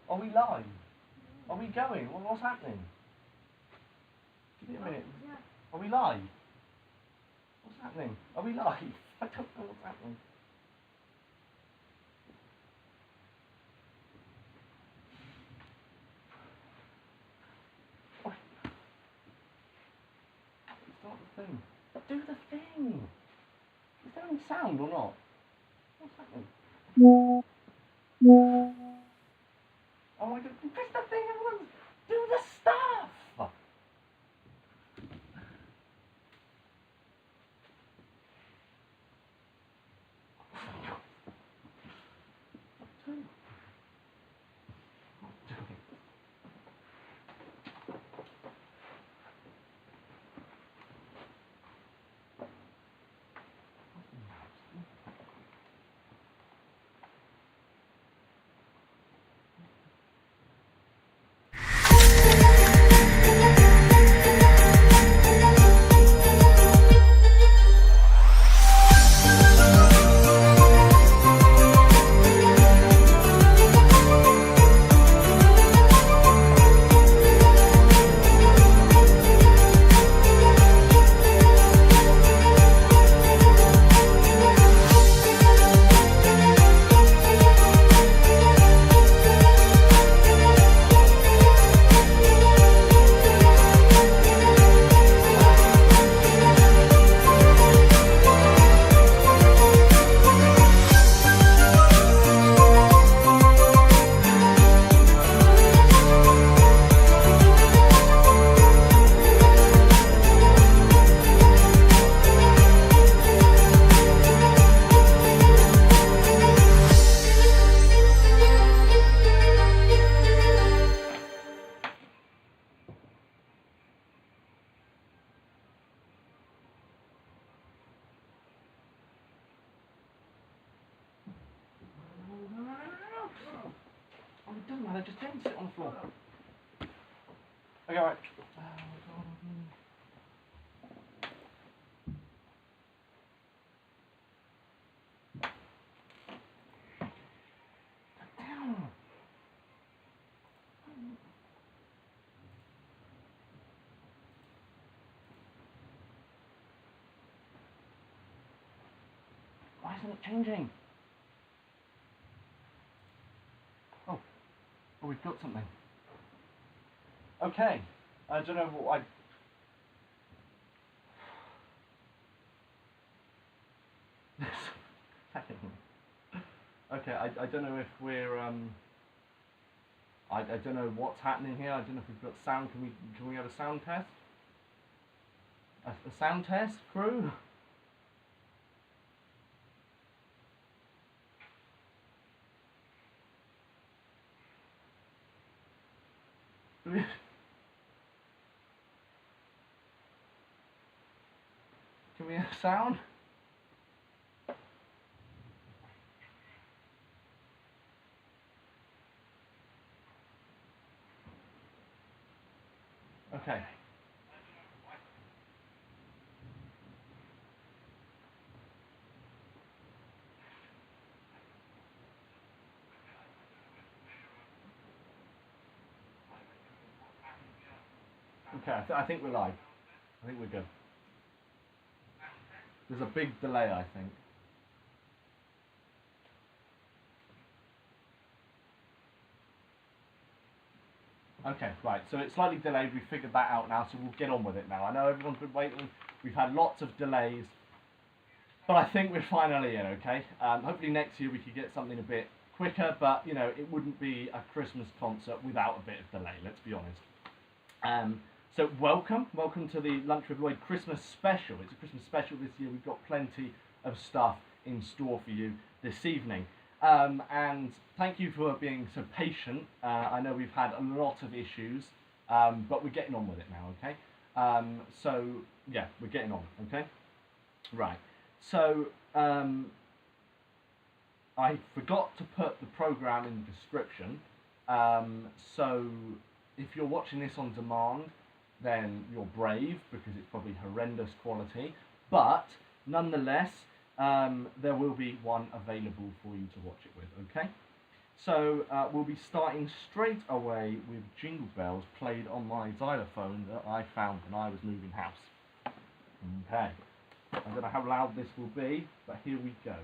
Are we live? Are we going? What's happening? Give me a minute. Are we live? What's happening? Are we live? I don't know what's happening. Start the thing. Do the thing. Is there any sound or not? What's happening? Oh my god, press the thing, everyone! Do the stuff! Oh, it doesn't matter, just don't sit on the floor. Okay, right. Down. Why isn't it changing? Oh, we've got something. Okay, I don't know what Okay, I don't know if we're I don't know what's happening here. I don't know if we've got sound. Can we have a sound test? A sound test, crew? Can we have sound? Okay. Okay, I think we're live. I think we're good. There's a big delay, I think. Okay, right, so it's slightly delayed. We figured that out now, so we'll get on with it now. I know everyone's been waiting. We've had lots of delays, but I think we're finally in, okay? Hopefully next year we could get something a bit quicker, but, you know, it wouldn't be a Christmas concert without a bit of delay, let's be honest. So welcome to the Lunch with Lloyd Christmas special. It's a Christmas special this year. We've got plenty of stuff in store for you this evening. And thank you for being so patient. I know we've had a lot of issues, but we're getting on with it now, okay? So, yeah, we're getting on, okay? Right, so I forgot to put the program in the description. So if you're watching this on demand, then you're brave because it's probably horrendous quality. But nonetheless, there will be one available for you to watch it with, okay? So we'll be starting straight away with Jingle Bells played on my xylophone that I found when I was moving house. Okay. I don't know how loud this will be, but here we go.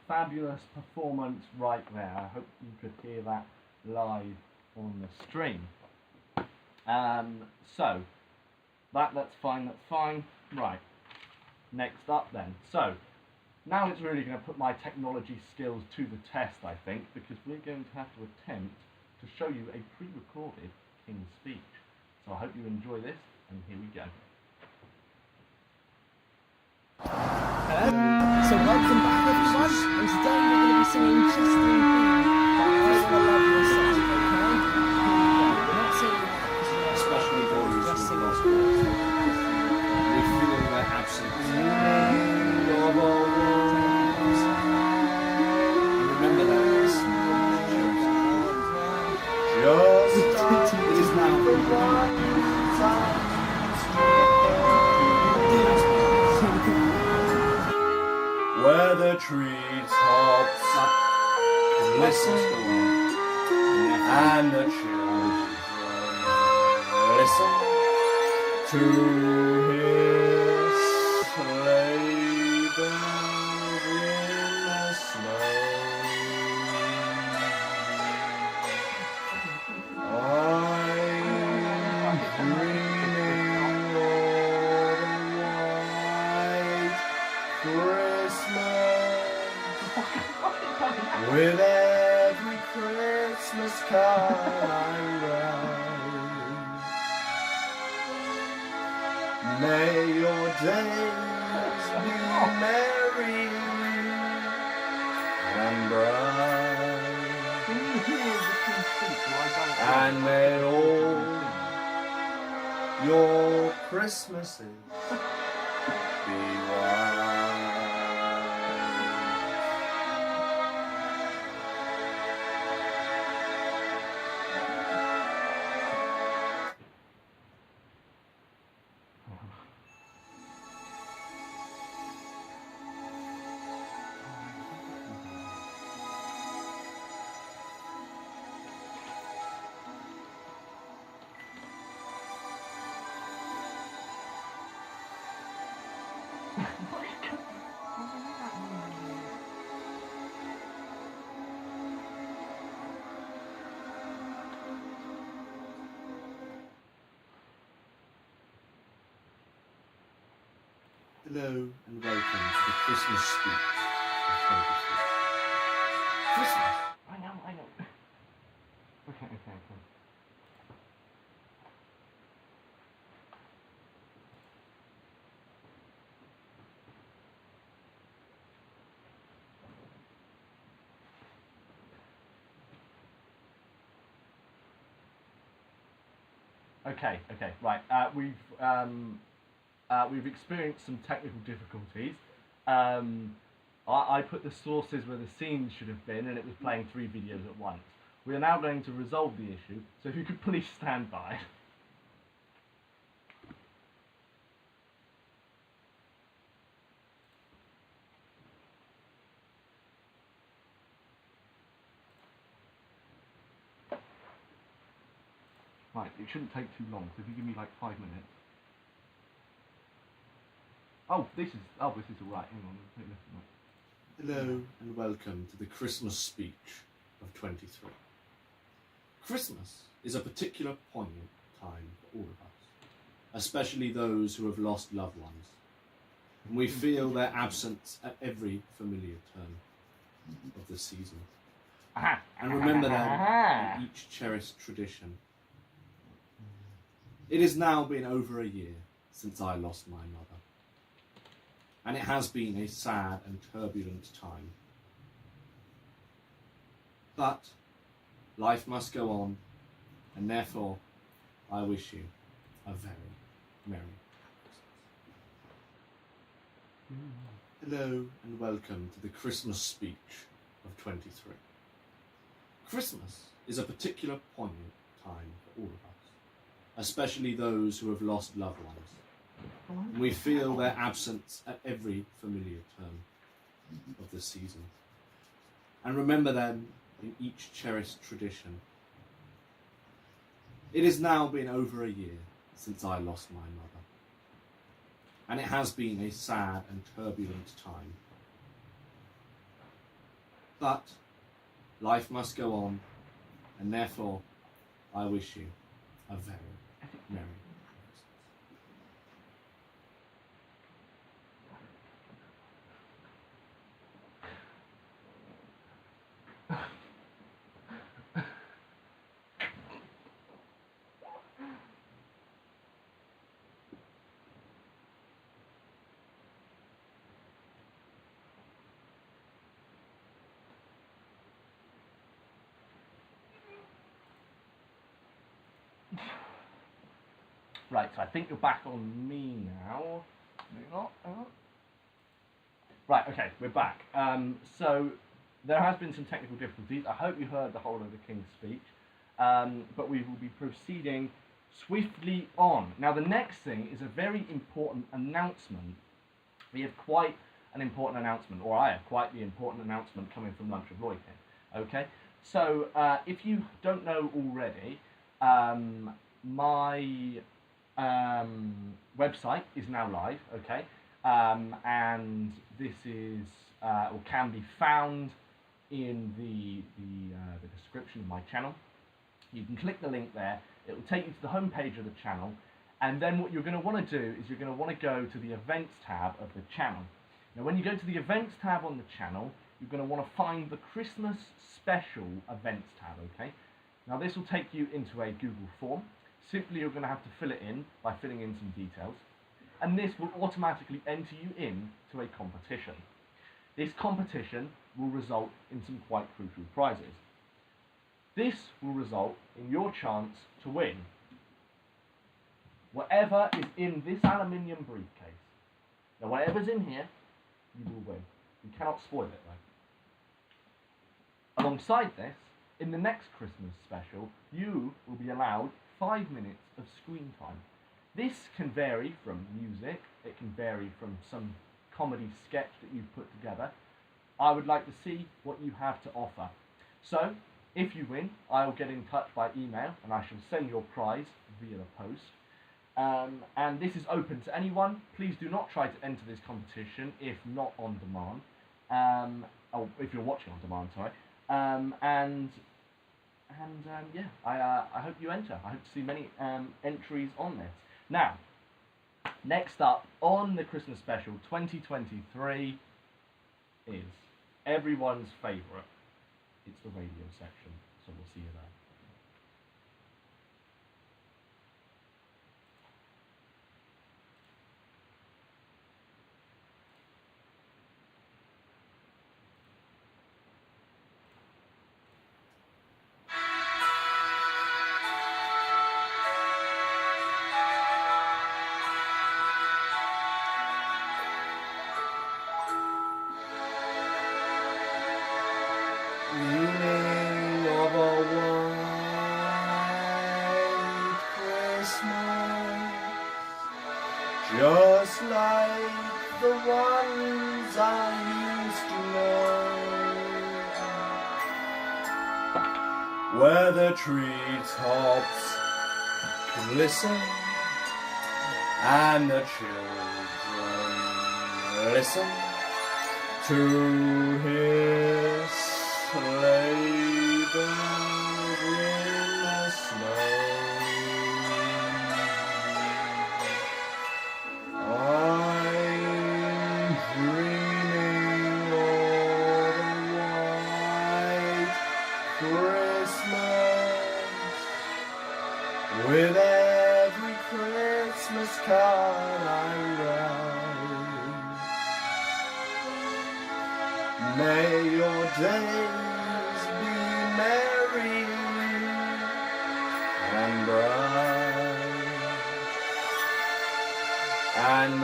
Fabulous performance right there. I hope you could hear that live on the stream. So that's fine. Right. Next up then. So now it's really going to put my technology skills to the test, I think, because we're going to have to attempt to show you a pre-recorded King's Speech. So I hope you enjoy this, and here we go. So welcome back everyone, and today we're going to be singing Chester and Queen by I Wanna Love Yourself, okay? We're not singing that because we're Especially those who just have lost singing. we feel their absence. And remember that. Just it is now the right time. Where the treetops listen and the children listen to his sleigh bells in the snow. I'm dreaming of a white Christmas. With every Christmas card I write, may your days be merry and bright, and may all your Christmases be white. Hello and welcome to the Christmas speech of 2023. Christmas. I know. Okay. Okay, right. We've experienced some technical difficulties. I put the sources where the scenes should have been, and it was playing 3 videos at once. We are now going to resolve the issue, so if you could please stand by. Right, it shouldn't take too long, so if you give me like 5 minutes. Oh, this is alright, hang on, let me listen. Hello and welcome to the Christmas speech of 23. Christmas is a particular poignant time for all of us, especially those who have lost loved ones. And we feel their absence at every familiar turn of the season. And remember them in each cherished tradition. It has now been over a year since I lost my mother. And it has been a sad and turbulent time. But life must go on, and therefore I wish you a very Merry Christmas. Hello and welcome to the Christmas speech of 23. Christmas is a particular poignant time for all of us, especially those who have lost loved ones. And we feel their absence at every familiar turn of the season, and remember them in each cherished tradition. It has now been over a year since I lost my mother, and it has been a sad and turbulent time. But life must go on, and therefore I wish you a very Merry Christmas. Right, so I think you're back on me now. Maybe not. Right, okay, we're back. So there has been some technical difficulties. I hope you heard the whole of the King's speech, but we will be proceeding swiftly on. Now, the next thing is a very important announcement. We have quite an important announcement, or I have quite the important announcement coming from Lunch with Lloyd here. Okay, so if you don't know already, my website is now live, okay, and this is or can be found in the description of my channel. You can click the link there. It will take you to the home page of the channel, and then what you're going to want to do is you're going to want to go to the events tab of the channel. Now, when you go to the events tab on the channel, you're going to want to find the Christmas special events tab. Okay. Now, this will take you into a Google form. Simply, you're going to have to fill it in by filling in some details, and this will automatically enter you in to a competition. This competition will result in some quite crucial prizes. This will result in your chance to win whatever is in this aluminium briefcase. Now, whatever's in here, you will win. You cannot spoil it, though. Alongside this, in the next Christmas special, you will be allowed 5 minutes of screen time. This can vary from music, it can vary from some comedy sketch that you've put together. I would like to see what you have to offer. So, if you win, I'll get in touch by email and I shall send your prize via the post. And this is open to anyone. Please do not try to enter this competition if not on demand. Or if you're watching on demand, sorry. Yeah, I hope you enter. I hope to see many entries on this. Now, next up on the Christmas special 2023 is everyone's favourite. It's the radio section, so we'll see you there. Dreaming of a white Christmas, just like the ones I used to know, where the treetops can listen and the children listen to his sleigh bells in the snow. I'm dreaming of a white Christmas, with every Christmas card I write. May your days be merry and bright.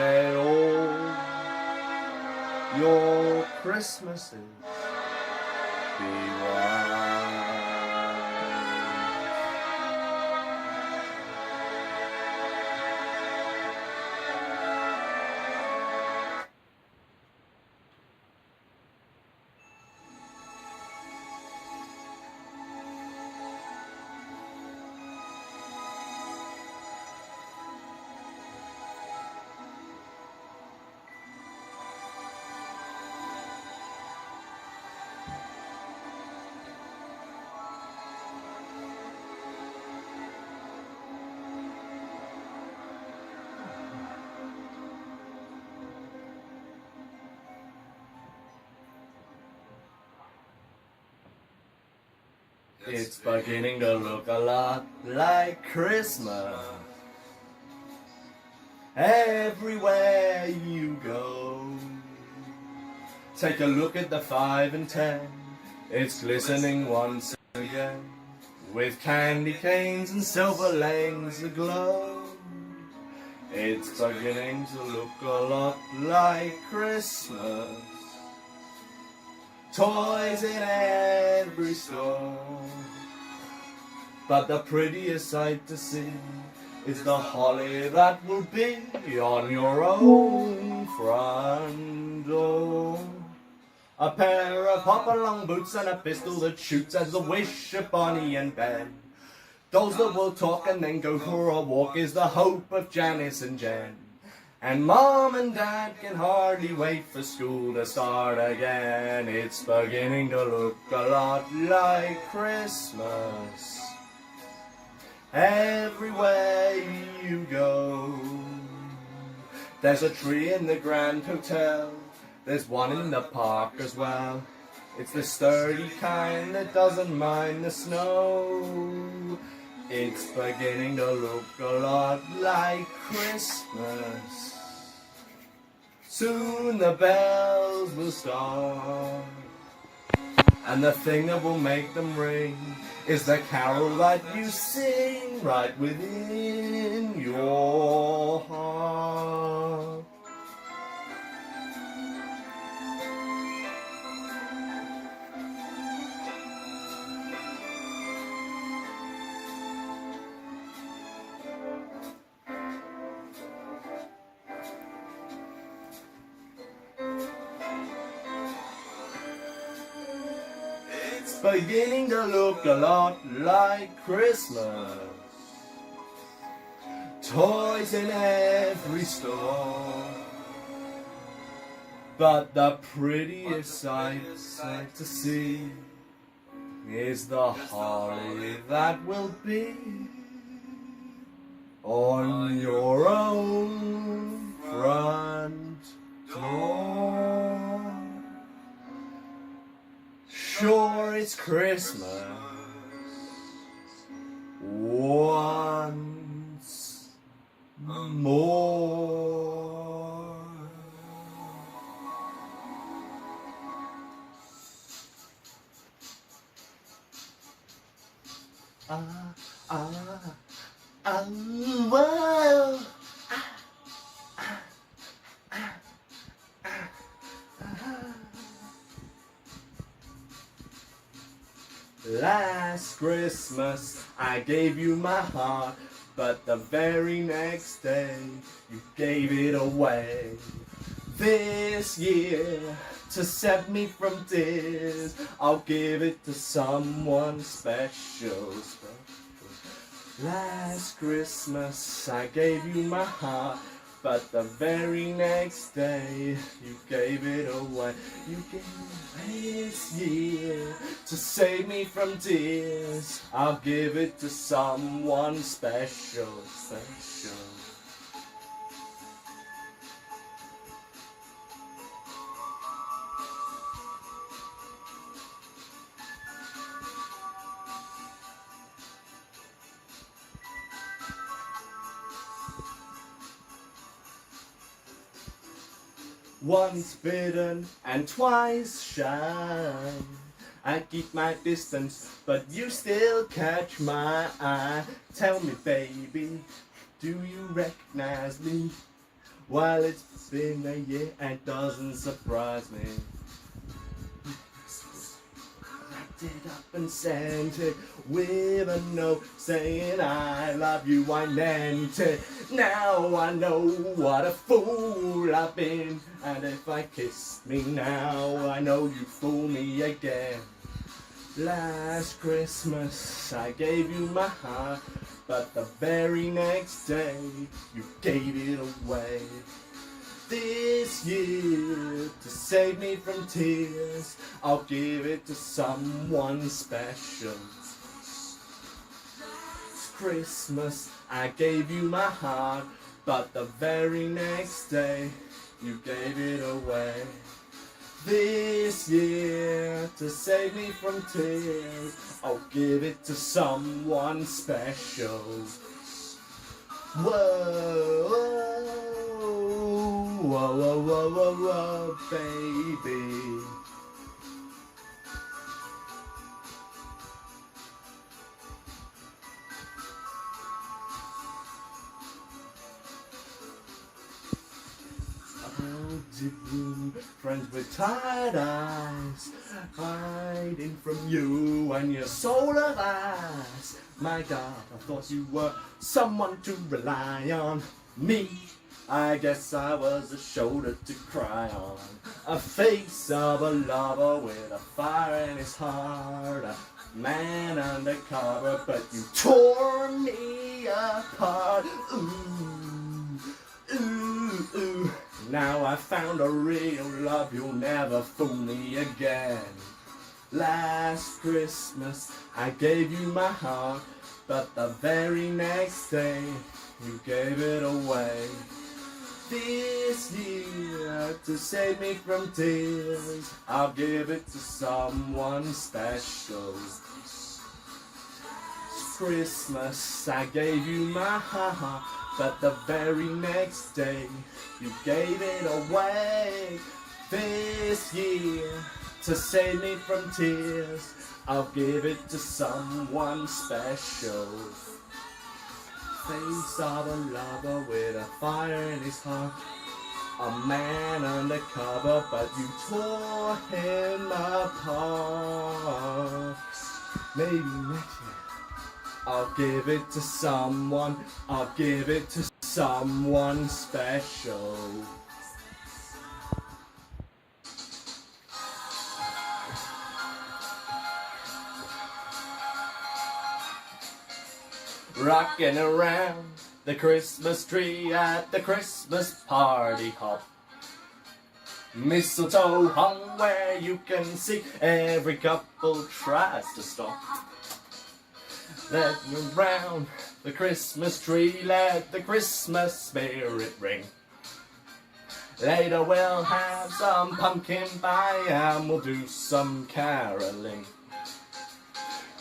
may all your Christmases be white. It's beginning to look a lot like Christmas everywhere you go. Take a look at the 5 and 10, it's glistening once again, with candy canes and silver lanes aglow. It's beginning to look a lot like Christmas, toys in every store. But the prettiest sight to see is the holly that will be on your own front door. A pair of hop-along boots and a pistol that shoots as the wish of Bonnie and Ben. Dolls that will talk and then go for a walk is the hope of Janice and Jen. And Mom and Dad can hardly wait for school to start again. It's beginning to look a lot like Christmas everywhere you go. There's a tree in the Grand Hotel, there's one in the park as well. It's the sturdy kind that doesn't mind the snow. It's beginning to look a lot like Christmas. Soon the bells will start, and the thing that will make them ring is the carol that you sing right within your heart. It's beginning to look a lot like Christmas. Toys in every store. But the prettiest sight to see is the holly that will be on your own front door. Sure, it's Christmas once more. Whoa. Last Christmas I gave you my heart, but the very next day you gave it away. This year, to set me from tears, I'll give it to someone special. Last Christmas I gave you my heart, but the very next day you gave it away. You gave it this year to save me from tears. I'll give it to someone special, special. Once bitten and twice shy, I keep my distance, but you still catch my eye. Tell me, baby, do you recognize me? Well, it's been a year and doesn't surprise me. Wrapped it up and sent it with a note saying I love you, I meant it. Now I know what a fool I've been, and if I kiss me now, I know you fool me again. Last Christmas I gave you my heart, but the very next day you gave it away. This year, to save me from tears, I'll give it to someone special. It's Christmas, I gave you my heart, but the very next day you gave it away. This year, to save me from tears, I'll give it to someone special. Whoa, whoa, whoa, whoa, whoa, whoa, baby. Friends with tired eyes, hiding from you and your soul of ice. My God, I thought you were someone to rely on. Me, I guess I was a shoulder to cry on. A face of a lover with a fire in his heart. A man undercover, but you tore me apart. Ooh, ooh, ooh. Now I found a real love, you'll never fool me again. Last Christmas I gave you my heart, but the very next day you gave it away. This year, to save me from tears, I'll give it to someone special. Christmas I gave you my heart, but the very next day you gave it away. This year, to save me from tears, I'll give it to someone special. Face of a lover with a fire in his heart. A man undercover, but you tore him apart. Maybe next year I'll give it to someone, I'll give it to someone special. Rocking around the Christmas tree at the Christmas party hop. Mistletoe hung where you can see every couple tries to stop. Let me round the Christmas tree, let the Christmas spirit ring. Later we'll have some pumpkin pie and we'll do some caroling.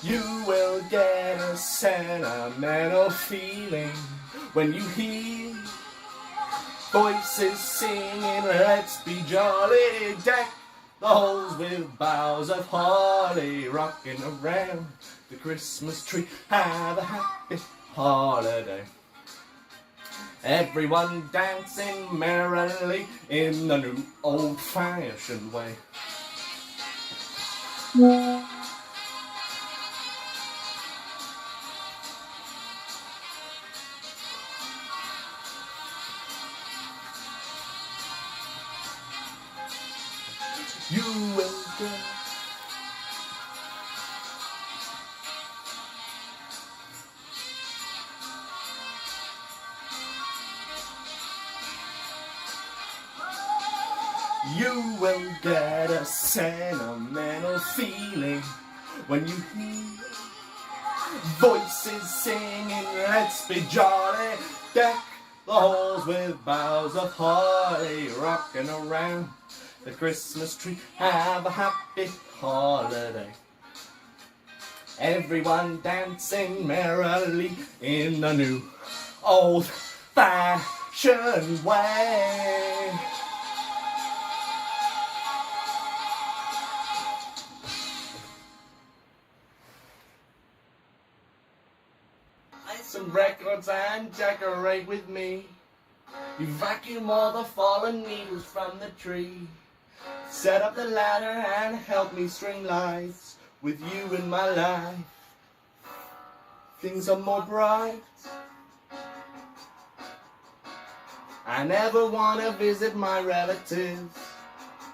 You will get a sentimental feeling when you hear voices singing, let's be jolly, deck the halls with boughs of holly, rocking around the Christmas tree, have a happy holiday. Everyone dancing merrily in the new old-fashioned way. You will get You will get a sentimental feeling when you hear voices singing, let's be jolly, deck the halls with boughs of holly, rocking around the Christmas tree, have a happy holiday. Everyone dancing merrily in the new old-fashioned way. Some records and decorate with me. You vacuum all the fallen needles from the tree. Set up the ladder and help me string lights. With you in my life, things are more bright. I never want to visit my relatives,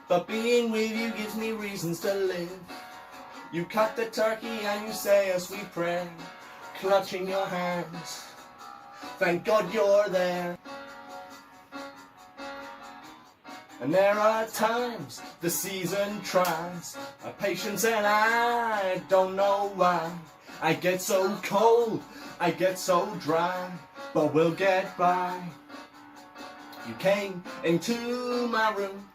but being with you gives me reasons to live. You cut the turkey and you say a sweet prayer, clutching your hands. Thank God you're there. And there are times the season tries my patience, and I don't know why. I get so cold, I get so dry, but we'll get by. You came into my room,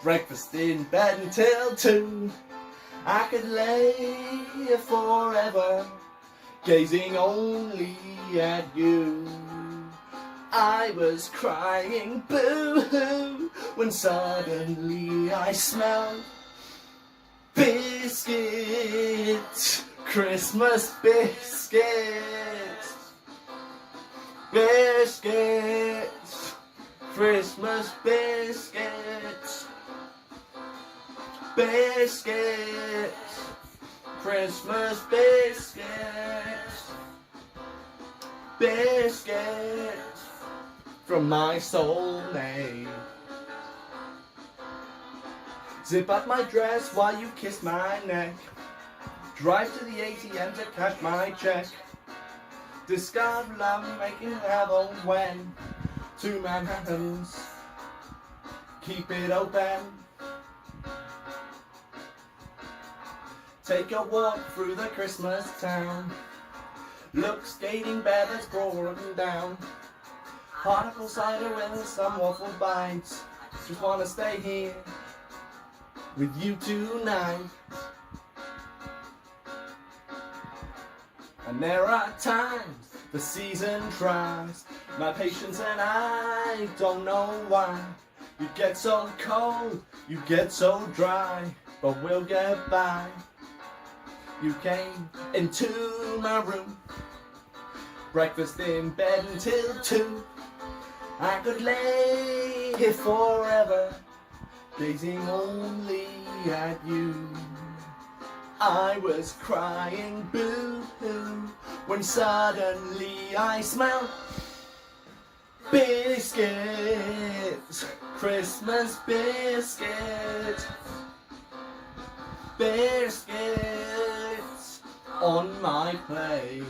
breakfast in bed until 2. I could lay here forever, gazing only at you. I was crying boo-hoo when suddenly I smelled biscuits, Christmas biscuits, biscuits, Christmas biscuits, biscuits, Christmas biscuits, biscuits from my soulmate. Zip up my dress while you kiss my neck. Drive to the ATM to cash my check. Discard love making heaven when 2 Manhattans keep it open. Take a walk through the Christmas town. Look, skating bear that's broken down. Hot apple cider and some waffle bites. Just wanna stay here with you tonight. And there are times the season tries my patience, and I don't know why. You get so cold, you get so dry, but we'll get by. You came into my room, breakfast in bed until 2. I could lay here forever, gazing only at you. I was crying boo-hoo when suddenly I smelled biscuits, Christmas biscuits, biscuits on my plate.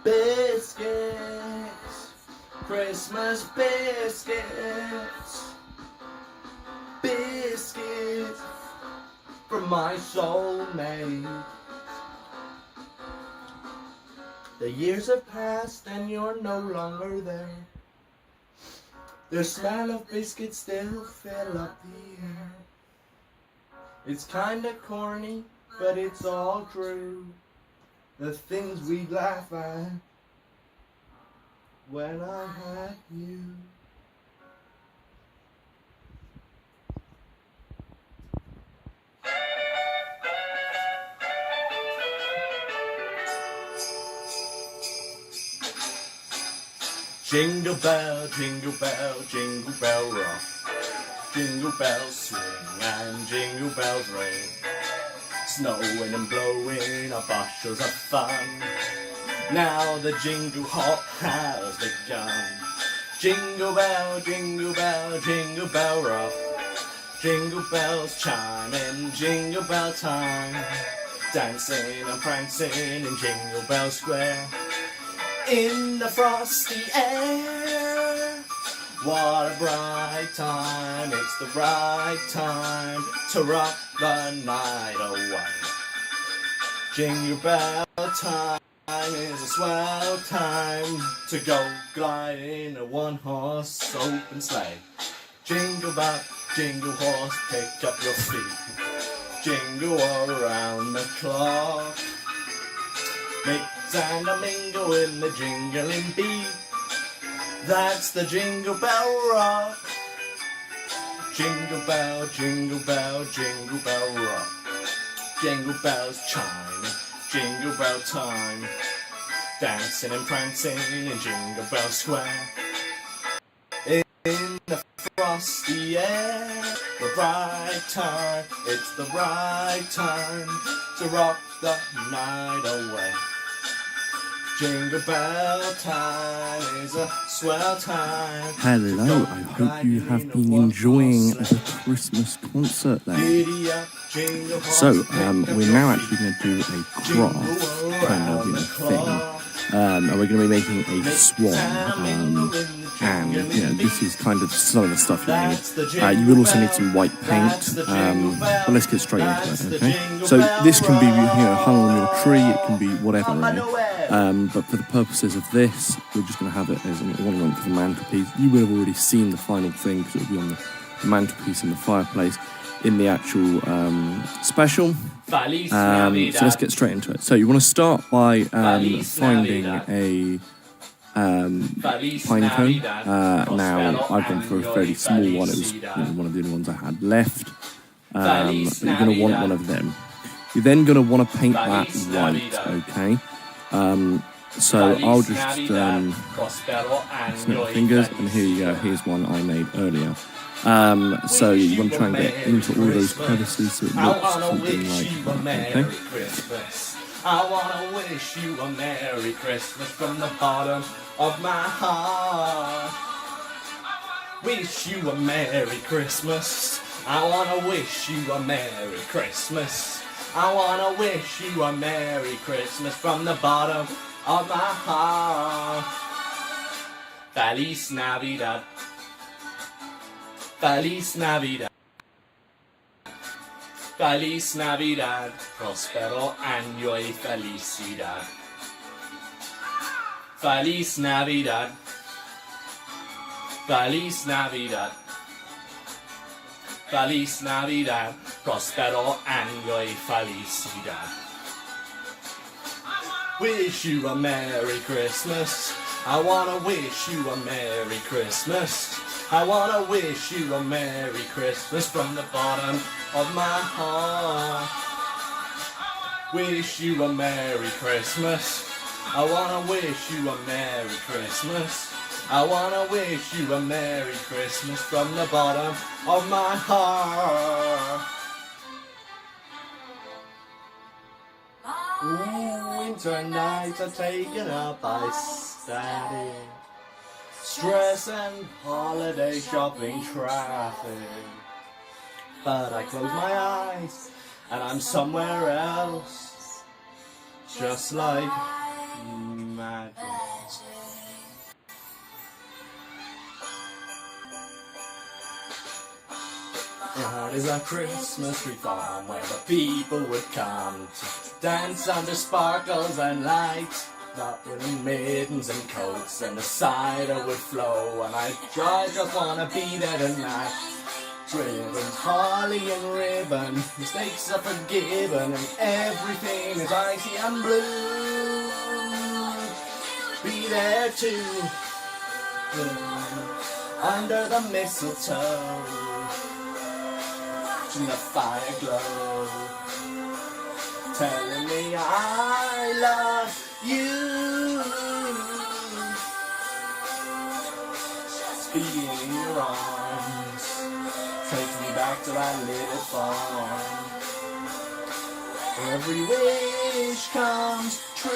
Biscuits, Christmas biscuits, biscuits from my soulmate. The years have passed and you're no longer there. The smell of biscuits still fill up the air. It's kinda corny, but it's all true. The things we'd laugh at when I had you. Jingle bell, jingle bell, jingle bell rock. Jingle bells swing and jingle bells ring. Snowing and blowing are bushels of fun. Now the jingle hop has begun. Jingle bell, jingle bell, jingle bell rock. Jingle bells chiming, jingle bell time. Dancing and prancing in Jingle Bell Square. In the frosty air, what a bright time. It's the right time to rock the night away. Jingle bell time is a swell time to go glide in a one-horse open sleigh. Jingle bell, jingle horse, pick up your feet. Jingle all around the clock. Mix and a mingle in the jingling beat. That's the Jingle Bell Rock. Jingle bell, jingle bell, jingle bell rock. Jingle bells chime, jingle bell time. dancing and prancing in Jingle Bell Square. In the frosty air, the bright time, it's the right time to rock the night away. Jingle bell time is a swell time. Hello, I hope you have been enjoying the Christmas concert there. Giddy up, jingle So, horse, we're now actually going to do a craft kind of thing. And we're going to be making a swan. And, this is kind of some of the stuff you need. You will also need some white paint. But let's get straight into it, okay? So, this can be, hung on your tree, it can be whatever, really. But for the purposes of this, we're just going to have it as an ornament for the mantelpiece. You will have already seen the final thing because it will be on the mantelpiece in the fireplace in the actual special. So let's get straight into it. So you want to start by finding a pine cone. Now I've gone for a fairly small one. It was one of the only ones I had left. But you're going to want one of them. You're then going to want to paint that white, okay? So I'll just snip my fingers, and here you go, here's one I made earlier. So you want to try and get into all those crevices so it looks something like that, okay? I wanna wish you a Merry Christmas from the bottom of my heart. Wish you a Merry Christmas. I wanna wish you a Merry Christmas. I wanna wish you a Merry Christmas from the bottom of my heart. Feliz Navidad. Feliz Navidad. Feliz Navidad. Prospero año y felicidad. Feliz Navidad. Feliz Navidad. Feliz Navidad, prospero año y felicidad. Wish you a Merry Christmas. I wanna wish you a Merry Christmas. I wanna wish you a Merry Christmas from the bottom of my heart. Wish you a Merry Christmas. I wanna wish you a Merry Christmas. I wanna wish you a Merry Christmas from the bottom of my heart. Ooh, winter nights are taken up by static, stress and holiday shopping traffic. But I close my eyes and I'm somewhere else, just like magic. Your heart is a Christmas tree farm where the people would come to dance under sparkles and lights. Not in mittens and coats, and the cider would flow, and I just wanna be there tonight. Driven, holly and ribbon, mistakes are forgiven, and everything is icy and blue. Be there too, under the mistletoe. In the fire glow, telling me I love you. Being in your arms takes me back to that little farm. Every wish comes true.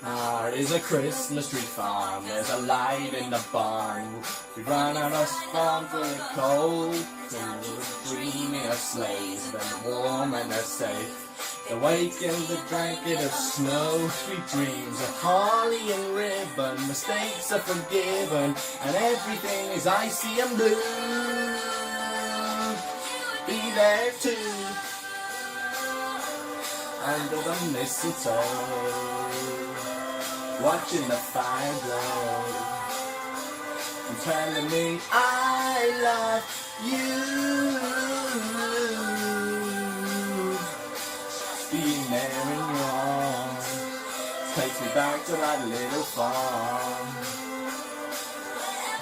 Our is a Christmas tree farm, there's a light in the barn. We run out of spawn for the cold, and we're dreaming of sleighs, then warm and they're safe. The wake in the blanket of snow, sweet dreams of holly and ribbon. Mistakes are forgiven, and everything is icy and blue. Be there too, under the mistletoe, watching the fire glow, and telling me I love you. Being there in your arms takes me back to that little farm.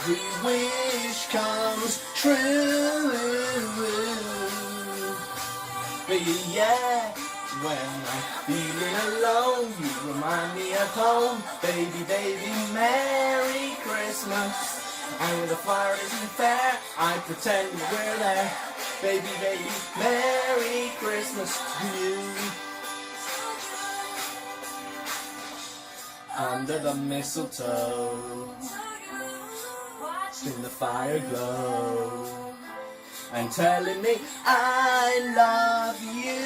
Every wish comes true. Baby, yeah. When I'm feeling alone, you remind me of home. Baby, baby, Merry Christmas. And when the fire isn't fair, I pretend we're there. Baby, baby, Merry Christmas to you. Under the mistletoe, watching the fire glow, and telling me I love you.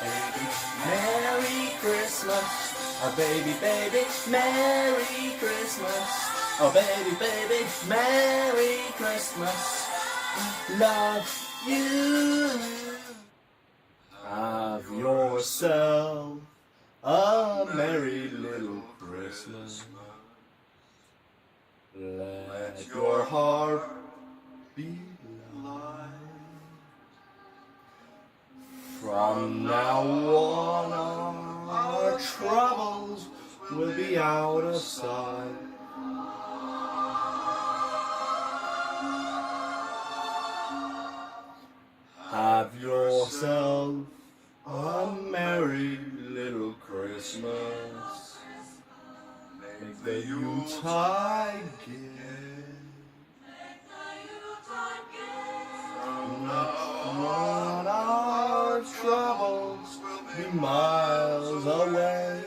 Baby, Merry Christmas. Oh baby, baby, Merry Christmas. Oh baby, baby, Merry Christmas. Love you. Have yourself a merry little Christmas. Let your heart be light. From now on, our troubles will be out of sight. Have yourself a merry little Christmas. Make the Yuletide gift. From now on, our troubles be miles away.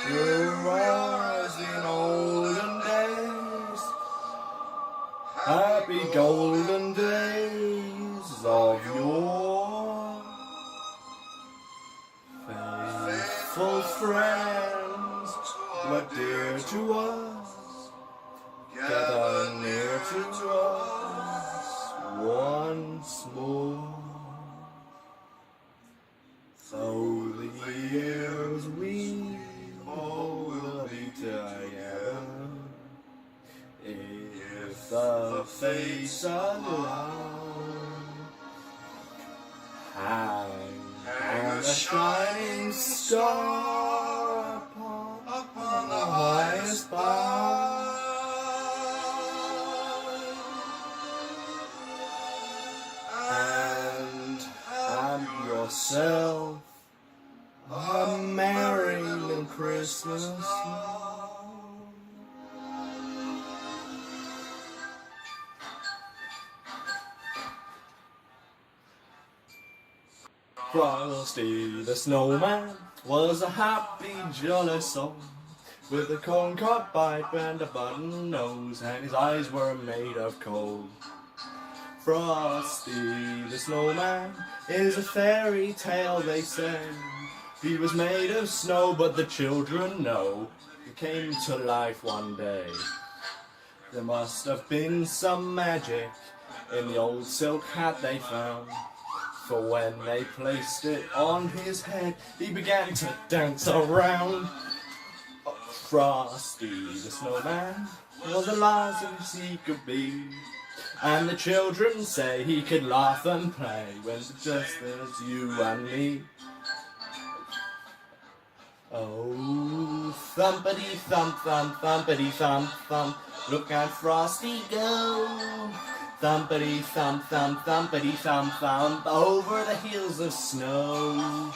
There was in olden days, happy golden days of yore. Faithful friends were dear to us, gather near to us once more. So the years we all will be together, if the fates allow. And a shining star upon the highest bough. And have yourself a merry little Christmas. Frosty the Snowman was a happy, jolly soul, with a corncob pipe and a button nose, and his eyes were made of coal. Frosty the Snowman is a fairy tale, they say. He was made of snow, but the children know he came to life one day. There must have been some magic in the old silk hat they found, for when they placed it on his head, he began to dance around. Frosty the Snowman was alive as he could be, and the children say he could laugh and play when just as you and me. Oh, thumpity thump thump, thumpity thump thump, look at Frosty go. Thumpity thump thump, thumpity thump thump, over the hills of snow.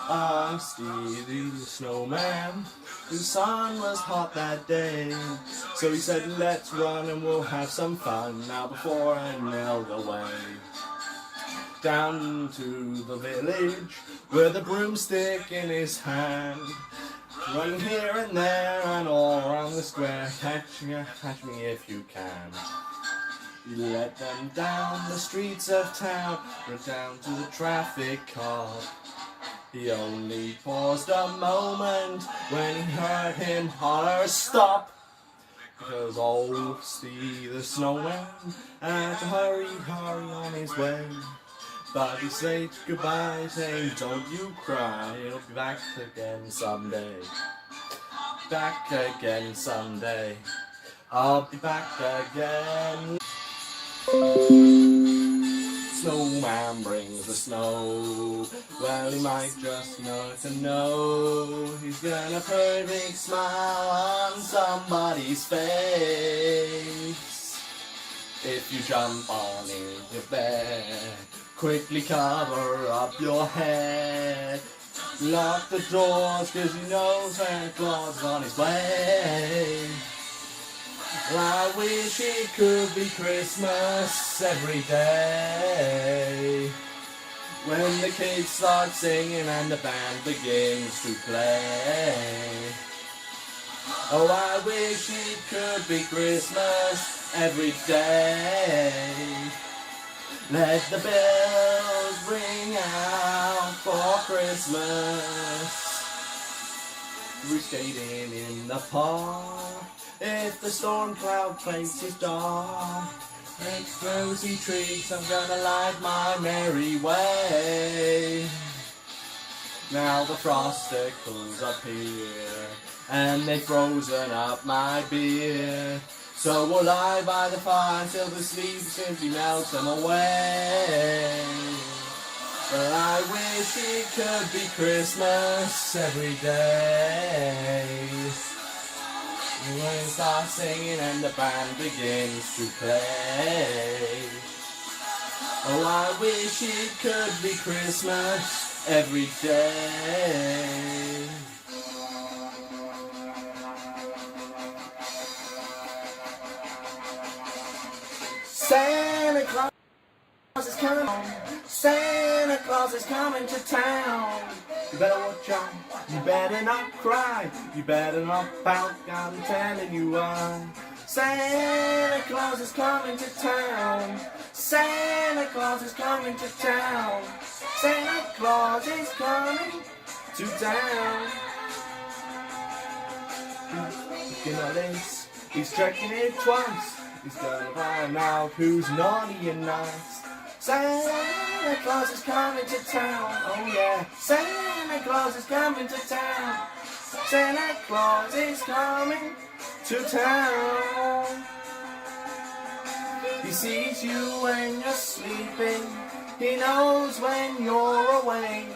Frosty the Snowman, the sun was hot that day, so he said, let's run and we'll have some fun now before I melt away. Down to the village with a broomstick in his hand, running here and there and all around the square, catch me if you can. He led them down the streets of town, right down to the traffic cop. He only paused a moment when he heard him holler, stop! Because old Steve the Snowman had to hurry on his way. But he said goodbye, saying, don't you cry, he'll be back again someday. Back again someday. I'll be back again. snowman brings the snow. Well, he might just know to know he's gonna put a big smile on somebody's face. If you jump on into bed, quickly cover up your head. Lock the doors, 'cause you know Santa Claus is on his way. I wish it could be Christmas every day, when the kids start singing and the band begins to play. Oh, I wish it could be Christmas every day. Let the bells ring out for Christmas. We're skating in the park. If the storm cloud faces dark, next rosy trees I'm gonna light my merry way. Now the frosticles appear, and they've frozen up my beer. So we'll lie by the fire till the sleep simply melts them away. But I wish it could be Christmas every day, when we start singing and the band begins to play. Oh, I wish it could be Christmas every day. Santa Claus is coming home. Santa Claus is coming to town. You better watch out, you better not cry, you better not pout, I'm telling you why. Santa Claus is coming to town. Santa Claus is coming to town. Santa Claus is coming to town. Looking at this, he's checking it twice. He's gonna find out who's naughty and nice. Santa Claus is coming to town, oh yeah. Santa Claus is coming to town. Santa Claus is coming to town. He sees you when you're sleeping. He knows when you're awake.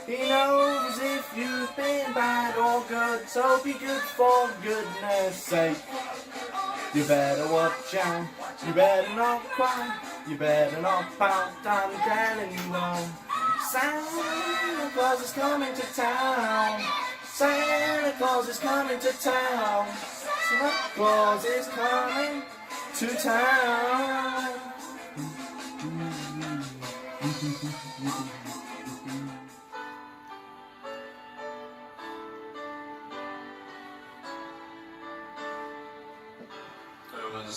He knows if you've been bad or good, so be good for goodness sake. You better watch out, you better not cry, you better not pout, I'm telling you all. Santa Claus is coming to town. Santa Claus is coming to town. Santa Claus is coming to town.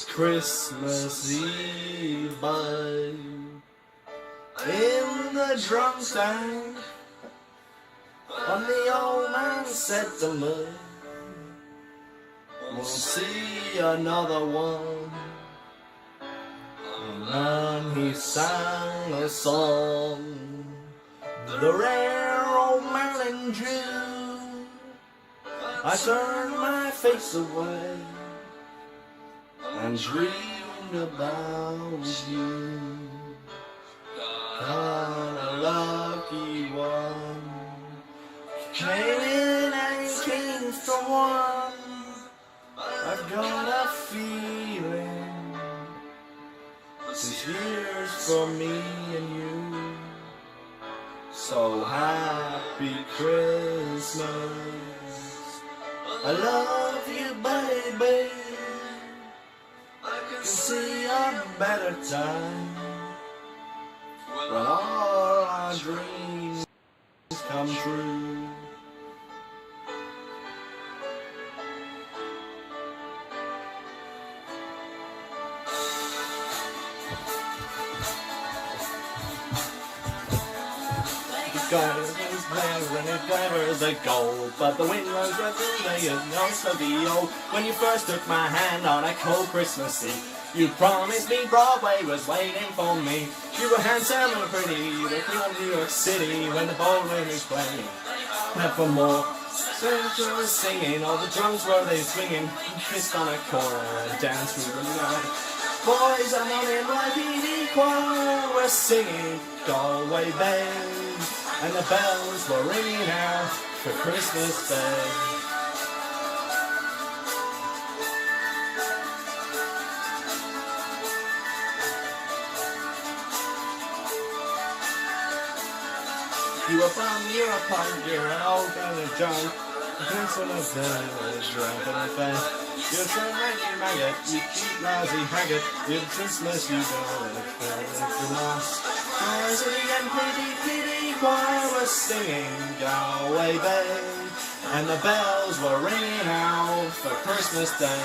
Christmas Eve, babe, in the drunk tank, on the old man said to me, we'll see another one. And then he sang a song, the rare old Merlin Jew. I turned my face away and dreamed about you. God, a lucky one, came in and came from one. I've got a feeling this year's for me and you. So happy Christmas, I love you, baby. Can see a better time when all our dreams come true. The gold is there and it glitters the gold, but the wind runs right through the nose of the old. When you first took my hand on a cold Christmas Eve, you promised me Broadway was waiting for me. You were handsome and pretty, the queen of New York City, when the ballroom is playing. And for more, Santa was singing, all the drums were they swinging, kissed on a corner and danced through the night. Boys on NYPD choir were singing Galway Bay, and the bells were ringing out for Christmas Day. You were bum, you're a punk, you're an old and a junk. The pencil of the drunk and a fan. You're so maggy maggot, you cheap lousy haggard. You're Christmas, you go and it's the last. Boys of the NPD choir were singing Galway Bay, and the bells were ringing out for Christmas Day.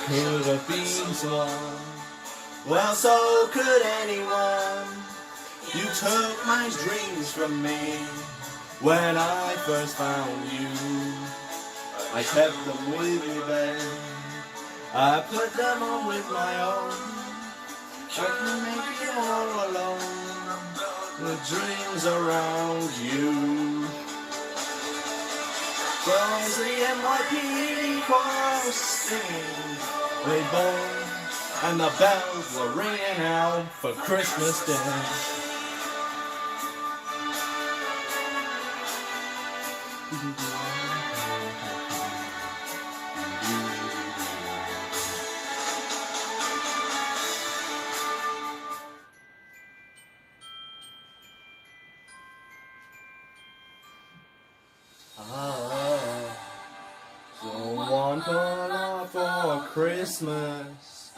Could have been someone, well so could anyone. You took my dreams from me when I first found you. I kept them with me then, I put them on with my own. I can make it all alone, the dreams around you. Boys of the NYPD choir was singing they bowled, and the bells were ringing out for Christmas Day. Someone for love for Christmas.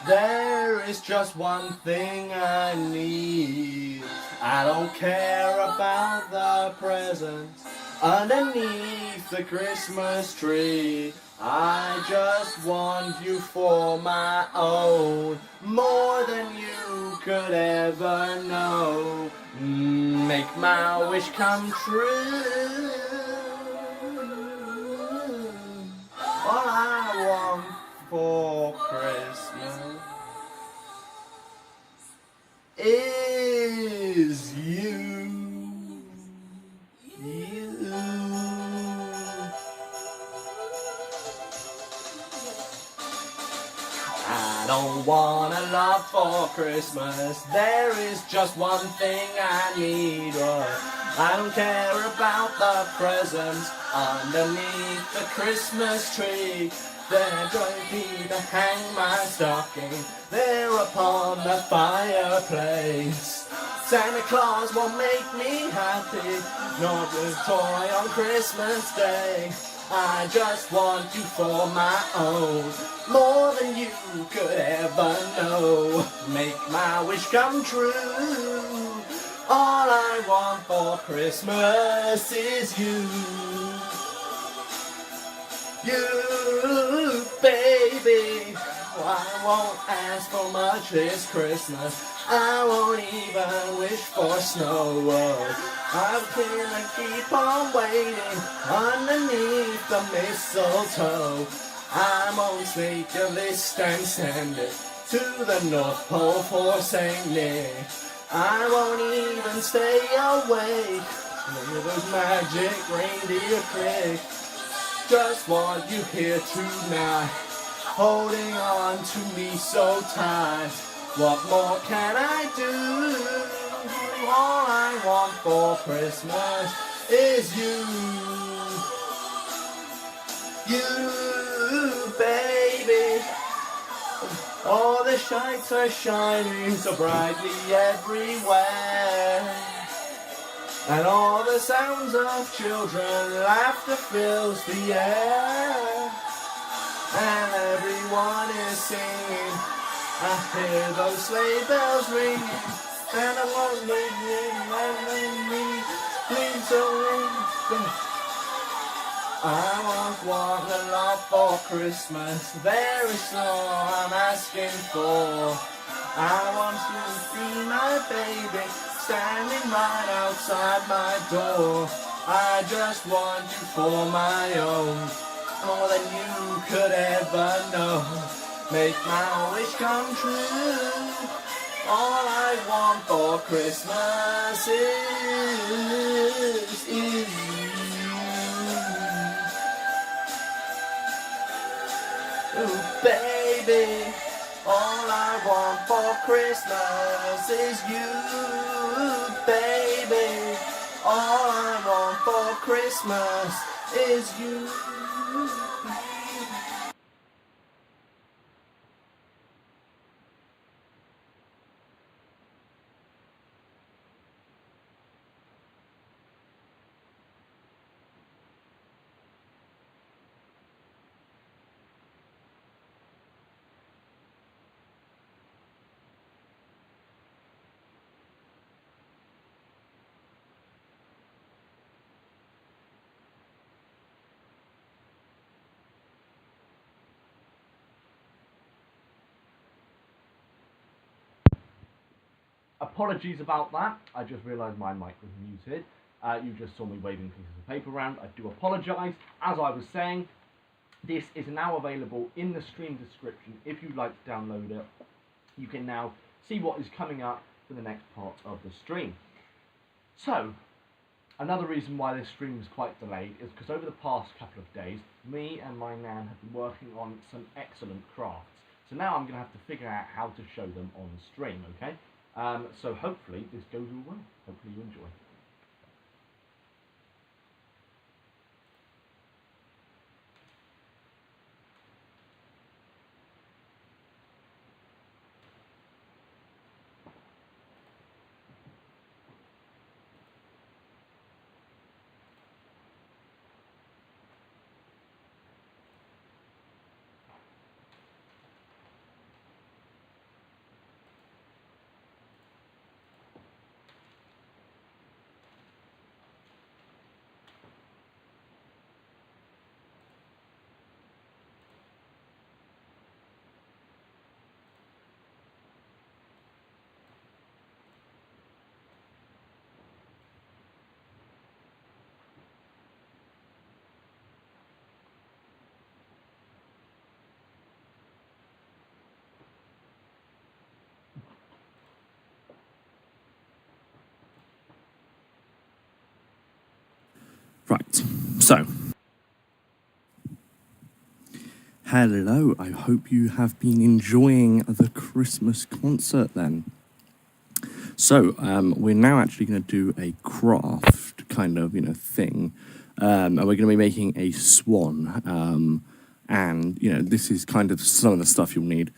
There is just one thing I need. I don't care about the presents underneath the Christmas tree. I just want you for my own, more than you could ever know. Make my wish come true. All I want for Christmas is you. I don't want a lot for Christmas. There is just one thing I need. I don't care about the presents underneath the Christmas tree. They're going to hang my stocking there upon the fireplace. Santa Claus won't make me happy, nor a toy on Christmas Day. I just want you for my own, more than you could ever know. Make my wish come true. All I want for Christmas is you. You, baby. I won't ask for much this Christmas. I won't even wish for snow. I'm gonna keep on waiting underneath the mistletoe. I'm gonna make a list and send it to the North Pole for St. Nick. I won't even stay awake with those magic reindeer click. Just want you here tonight, holding on to me so tight. What more can I do? All I want for Christmas is you. You, baby. All the lights are shining so brightly everywhere, and all the sounds of children laughter fills the air, and everyone is singing. I hear those sleigh bells ringing, and I won't ring, please don't ring. I want a lot for Christmas. There is all I'm asking for. I want you to be my baby, standing right outside my door. I just want you for my own, more than you could ever know. Make my wish come true. All I want for Christmas is you. Ooh, baby, all I want for Christmas is you, baby. All I want for Christmas is you. Apologies about that. I just realised my mic was muted. You just saw me waving pieces of paper around. I do apologise. As I was saying, this is now available in the stream description. If you'd like to download it, you can now see what is coming up for the next part of the stream. So, another reason why this stream is quite delayed is because over the past couple of days, me and my nan have been working on some excellent crafts. So now I'm going to have to figure out how to show them on stream, okay? So hopefully this goes all well. Hopefully you enjoy. Right, so. Hello, I hope you have been enjoying the Christmas concert then. So, we're now actually going to do a craft kind of, thing. And we're going to be making a swan. And, this is kind of some of the stuff you'll need.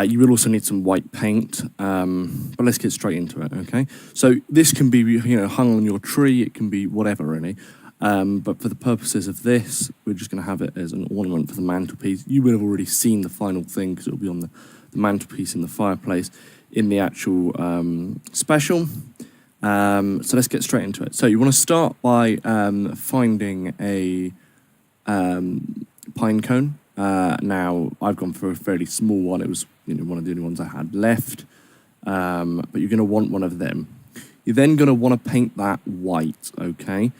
You will also need some white paint. But let's get straight into it, okay? So, this can be, hung on your tree. It can be whatever, really. But for the purposes of this, we're just going to have it as an ornament for the mantelpiece. You will have already seen the final thing because it will be on the mantelpiece in the fireplace in the actual special. So let's get straight into it. So you want to start by finding a pine cone. Now, I've gone for a fairly small one. It was one of the only ones I had left. But you're going to want one of them. You're then going to want to paint that white, okay?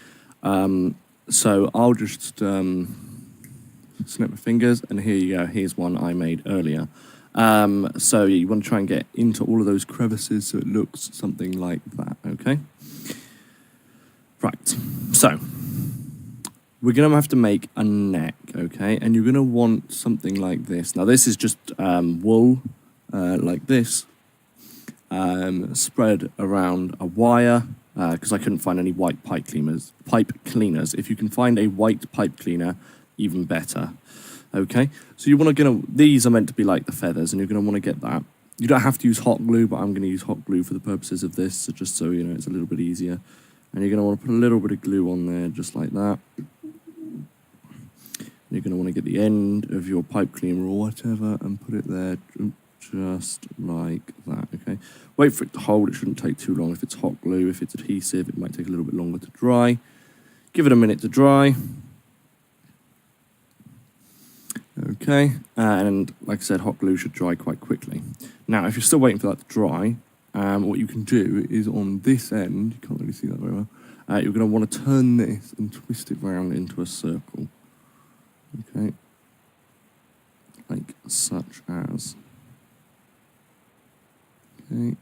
So I'll just snap my fingers, and here you go. Here's one I made earlier. So you want to try and get into all of those crevices so it looks something like that, okay? Right, so we're going to have to make a neck, okay? And you're going to want something like this. Now, this is just wool, like this, spread around a wire, because I couldn't find any white pipe cleaners. If you can find a white pipe cleaner, even better. Okay, so you want to these are meant to be like the feathers, and you're going to want to get that. You don't have to use hot glue, but I'm going to use hot glue for the purposes of this, so just so it's a little bit easier. And you're going to want to put a little bit of glue on there, just like that. You're going to want to get the end of your pipe cleaner or whatever and put it there, just like that, okay? Wait for it to hold. It shouldn't take too long. If it's hot glue, if it's adhesive, it might take a little bit longer to dry. Give it a minute to dry. Okay, and like I said, hot glue should dry quite quickly. Now, if you're still waiting for that to dry, what you can do is on this end, you can't really see that very well, you're going to want to turn this and twist it round into a circle. Okay, like such as. Okay,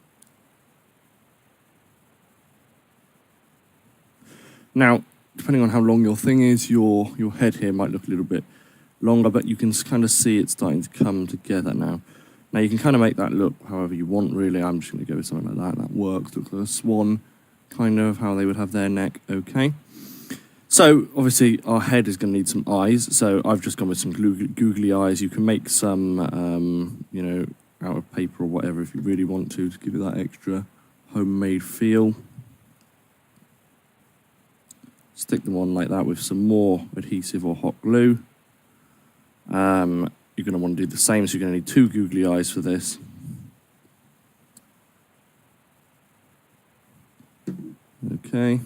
Now, depending on how long your thing is, your head here might look a little bit longer, but you can kind of see it starting to come together now. Now, you can kind of make that look however you want, really. I'm just going to go with something like that. That works. Looks like a swan, kind of how they would have their neck. Okay. So, obviously, our head is going to need some eyes. So, I've just gone with some googly eyes. You can make some, you know, out of paper or whatever if you really want to give it that extra homemade feel. Stick them on like that with some more adhesive or hot glue. You're going to want to do the same, so you're going to need 2 googly eyes for this. Okay.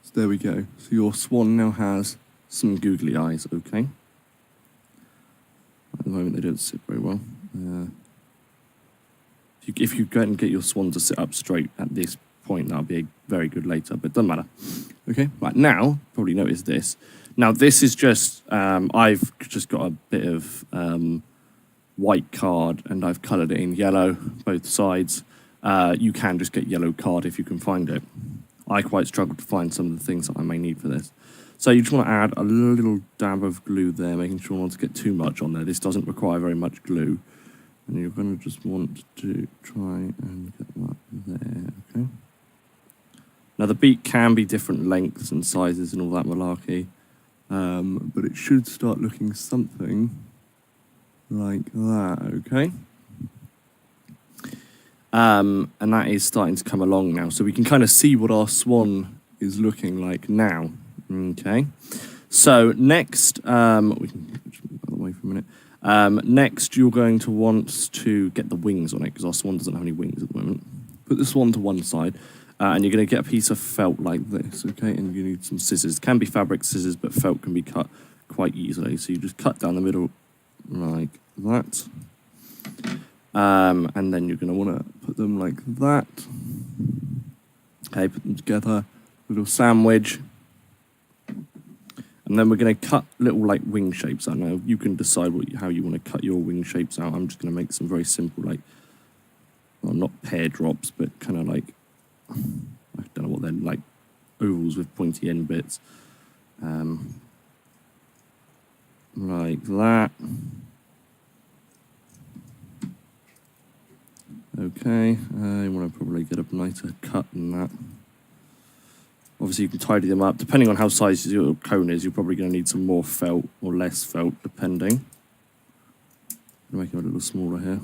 So there we go. So your swan now has some googly eyes, okay? At the moment they don't sit very well. If you go and get your swan to sit up straight at this point, that'll be very good later, but it doesn't matter. Okay, right, now, probably notice this. Now, this is just, I've just got a bit of white card, and I've coloured it in yellow, both sides. You can just get yellow card if you can find it. I quite struggled to find some of the things that I may need for this. So you just want to add a little dab of glue there, making sure not to get too much on there. This doesn't require very much glue. And you're going to just want to try and get that there, okay? Now, the beak can be different lengths and sizes and all that malarkey, but it should start looking something like that, okay? And that is starting to come along now, so we can kind of see what our swan is looking like now, okay? So next, we can just move that away for a minute. Next, you're going to want to get the wings on it, because our swan doesn't have any wings at the moment. Put the swan to one side. And you're going to get a piece of felt like this, okay? And you need some scissors. It can be fabric scissors, but felt can be cut quite easily. So you just cut down the middle like that. And then you're going to want to put them like that. Okay, put them together. Little sandwich. And then we're going to cut little like wing shapes out. Now, you can decide how you want to cut your wing shapes out. I'm just going to make some very simple, like, well, not pear drops, but kind of like, I don't know what they're like, ovals with pointy end bits. Like that. Okay, you want to probably get a nicer cut than that. Obviously, you can tidy them up. Depending on how size your cone is, you're probably going to need some more felt or less felt, depending. I'm making it a little smaller here.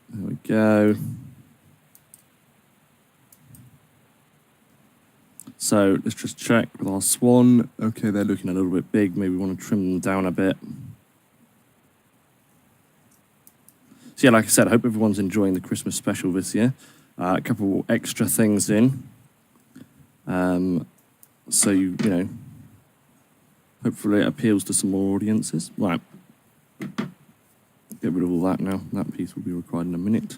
There we go. So let's just check with our swan. Okay, they're looking a little bit big. Maybe we want to trim them down a bit. So yeah, like I said, I hope everyone's enjoying the Christmas special this year. A couple extra things in. So you know, hopefully it appeals to some more audiences. Right. Get rid of all that now. That piece will be required in a minute.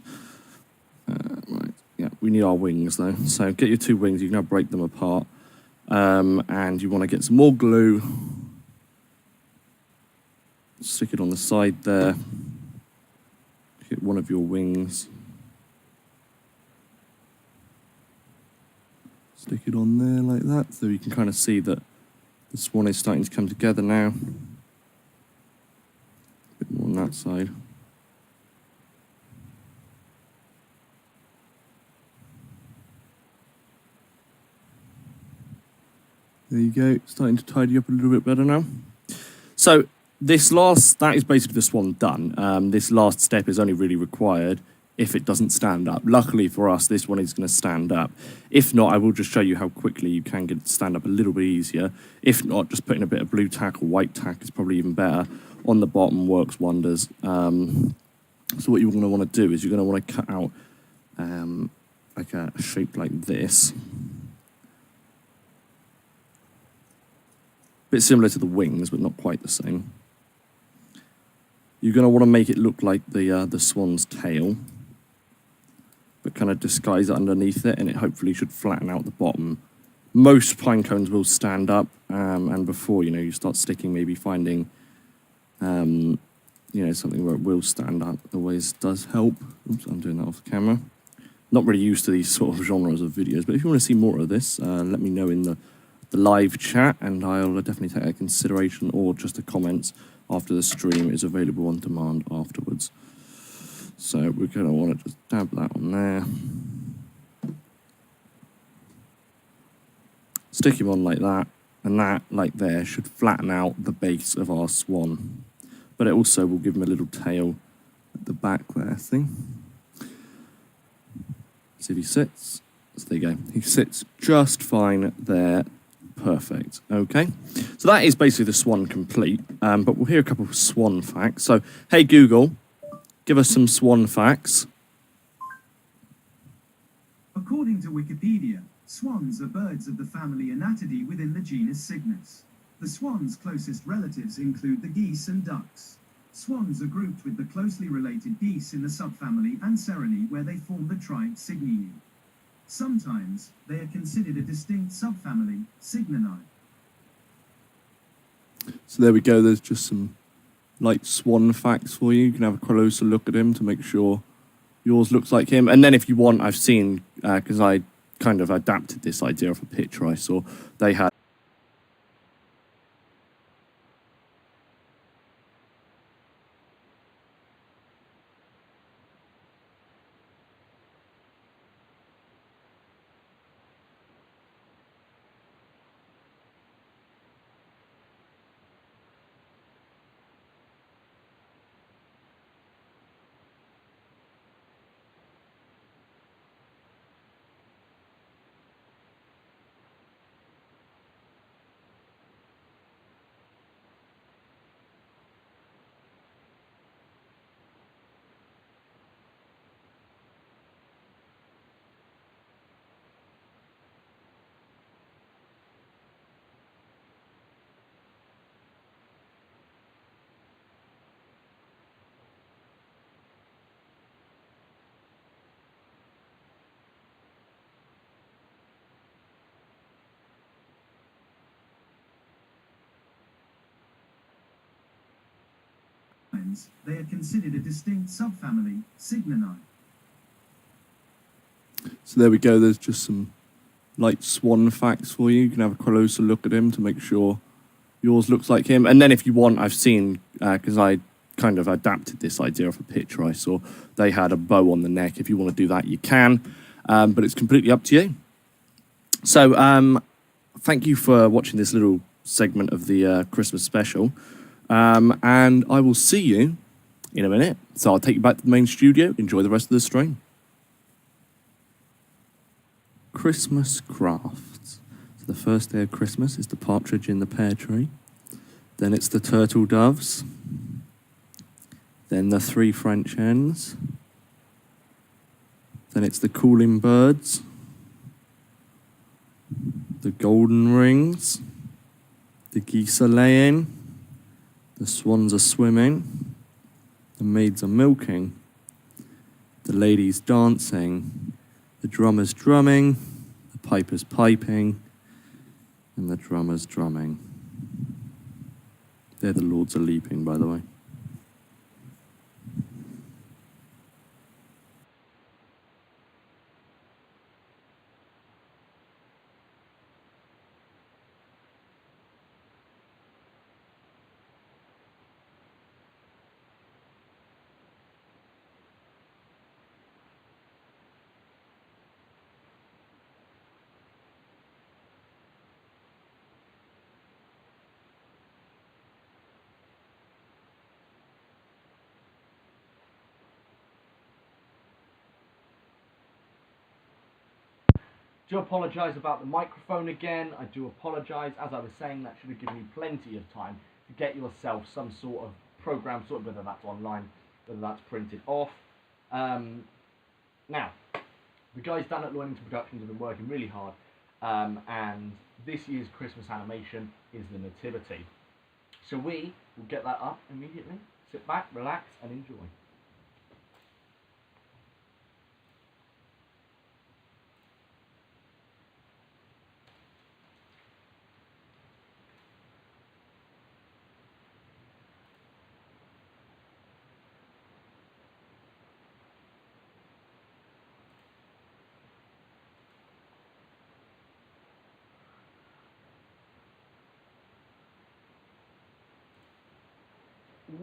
Right. Yeah, we need our wings though. So get your 2 wings. You can now break them apart. And you want to get some more glue. Stick it on the side there. Hit one of your wings. Stick it on there like that, so you can kind of see that the swan is starting to come together now. A bit more on that side. There you go, starting to tidy up a little bit better now. So that is basically the swan done. This last step is only really required if it doesn't stand up. Luckily for us, this one is going to stand up. If not, I will just show you how quickly you can get it to stand up a little bit easier. If not, just putting a bit of blue tack or white tack is probably even better. On the bottom works wonders. So what you're going to want to do is you're going to want to cut out like a shape like this. Bit similar to the wings, but not quite the same. You're going to want to make it look like the swan's tail, but kind of disguise it underneath it, and it hopefully should flatten out the bottom most pine cones will stand up, and before, you know, you start sticking, maybe finding, you know, something where it will stand up always does help. Oops, I'm doing that off the camera. Not really used to these sort of genres of videos, but if you want to see more of this, let me know in the live chat, and I'll definitely take that into consideration, or just the comments after the stream is available on demand afterwards. So we're going to want to just dab that on there. Stick him on like that, and that, like there, should flatten out the base of our swan. But it also will give him a little tail at the back there, see? See if he sits. So there you go. He sits just fine there. Perfect. Okay. So that is basically the swan complete. But we'll hear a couple of swan facts. So, hey Google, give us some swan facts. According to Wikipedia, swans are birds of the family Anatidae within the genus Cygnus. The swan's closest relatives include the geese and ducks. Swans are grouped with the closely related geese in the subfamily Anserinae, where they form the tribe Cygninae. Sometimes, they are considered a distinct subfamily, Cygninae. So there we go, there's just some light swan facts for you. You can have a closer look at him to make sure yours looks like him. And then if you want, I've seen, because I kind of adapted this idea off a picture I saw, they had They are considered a distinct subfamily, Cygninae. So there we go, there's just some light swan facts for you. You can have a closer look at him to make sure yours looks like him. And then if you want, I've seen, because I kind of adapted this idea off a picture I saw, they had a bow on the neck. If you want to do that, you can, but it's completely up to you. So thank you for watching this little segment of the Christmas special. And I will see you in a minute. So I'll take you back to the main studio. Enjoy the rest of the stream. Christmas crafts. So the first day of Christmas is the partridge in the pear tree. Then it's the turtle doves. Then the 3 French hens. Then it's the cooling birds. The golden rings. The geese are laying. The swans are swimming, the maids are milking, the ladies dancing, the drummers drumming, the pipers piping, and the drummers drumming. They're the lords are leaping, by the way. Do apologise about the microphone again. I do apologise. As I was saying, that should have given you plenty of time to get yourself some sort of program, sort of, whether that's online, whether that's printed off. Now, the guys down at Loynington Productions have been working really hard, and this year's Christmas animation is the Nativity. So we will get that up immediately. Sit back, relax, and enjoy. Oh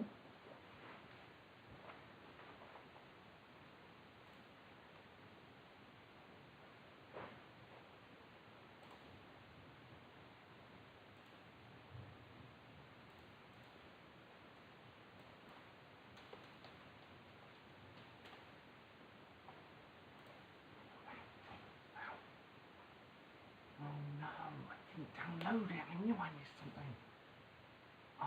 no, I didn't download it. I knew I missed something. Oh.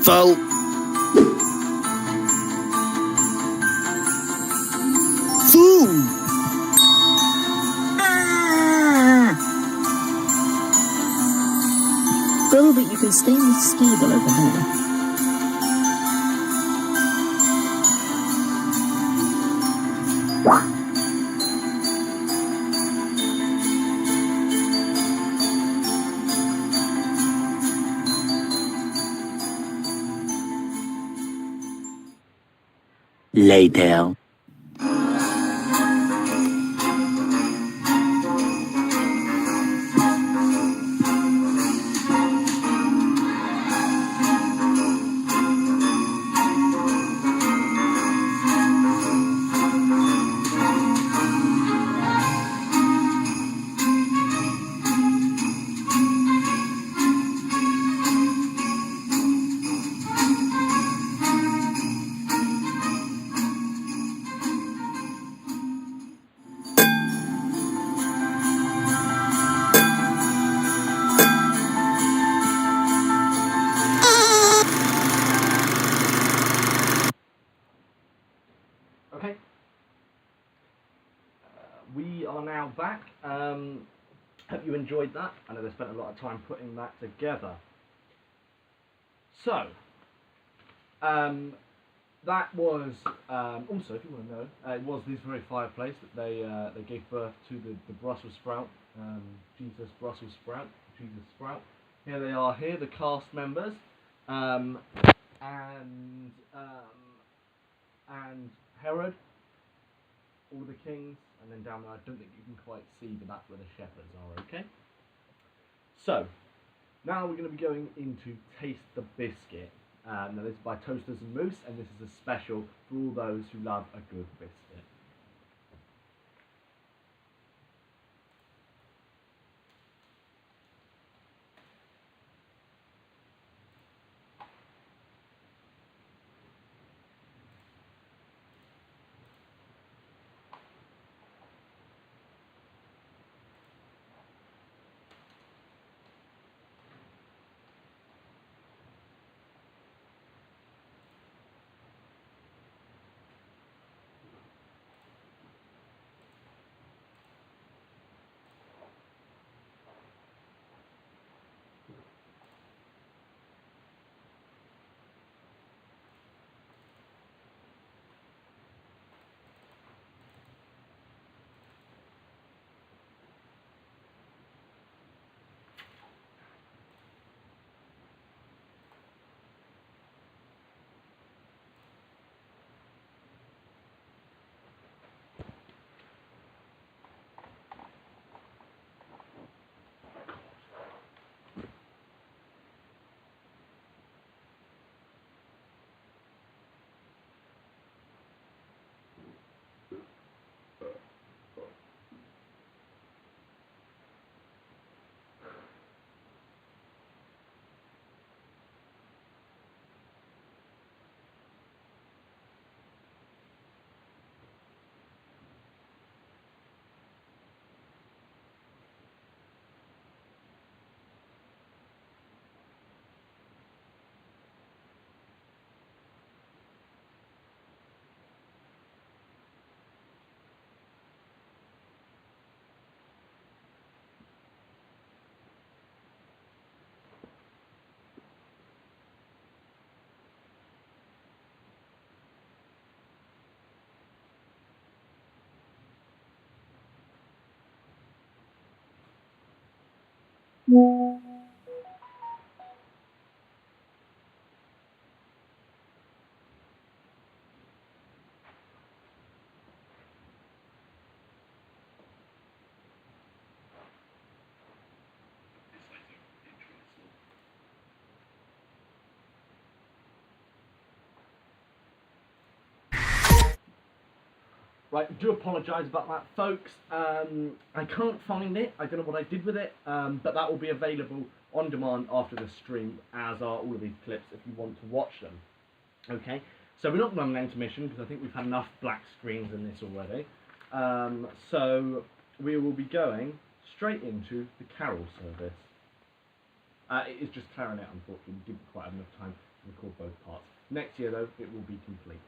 Vote. Food. Bill, but you can stay in the stable over there. Later. Okay. We are now back. Hope you enjoyed that. I know they spent a lot of time putting that together. So, that was also, if you want to know, it was this very fireplace that they gave birth to the Brussels sprout, Jesus Brussels sprout, Jesus Sprout. Here they are. Here the cast members, and Herod, all the kings, and then down there, I don't think you can quite see, but that's where the shepherds are, okay? So, now we're going to be going into Taste the Biscuit. Now this is by Toasters and Moose, and this is a special for all those who love a good biscuit. Right, do apologise about that, folks. I can't find it. I don't know what I did with it, but that will be available on demand after the stream, as are all of these clips if you want to watch them. Okay, so we're not running an intermission because I think we've had enough black screens in this already. So we will be going straight into the carol service. It is just clarinet, unfortunately. We didn't quite have enough time to record both parts. Next year, though, it will be complete.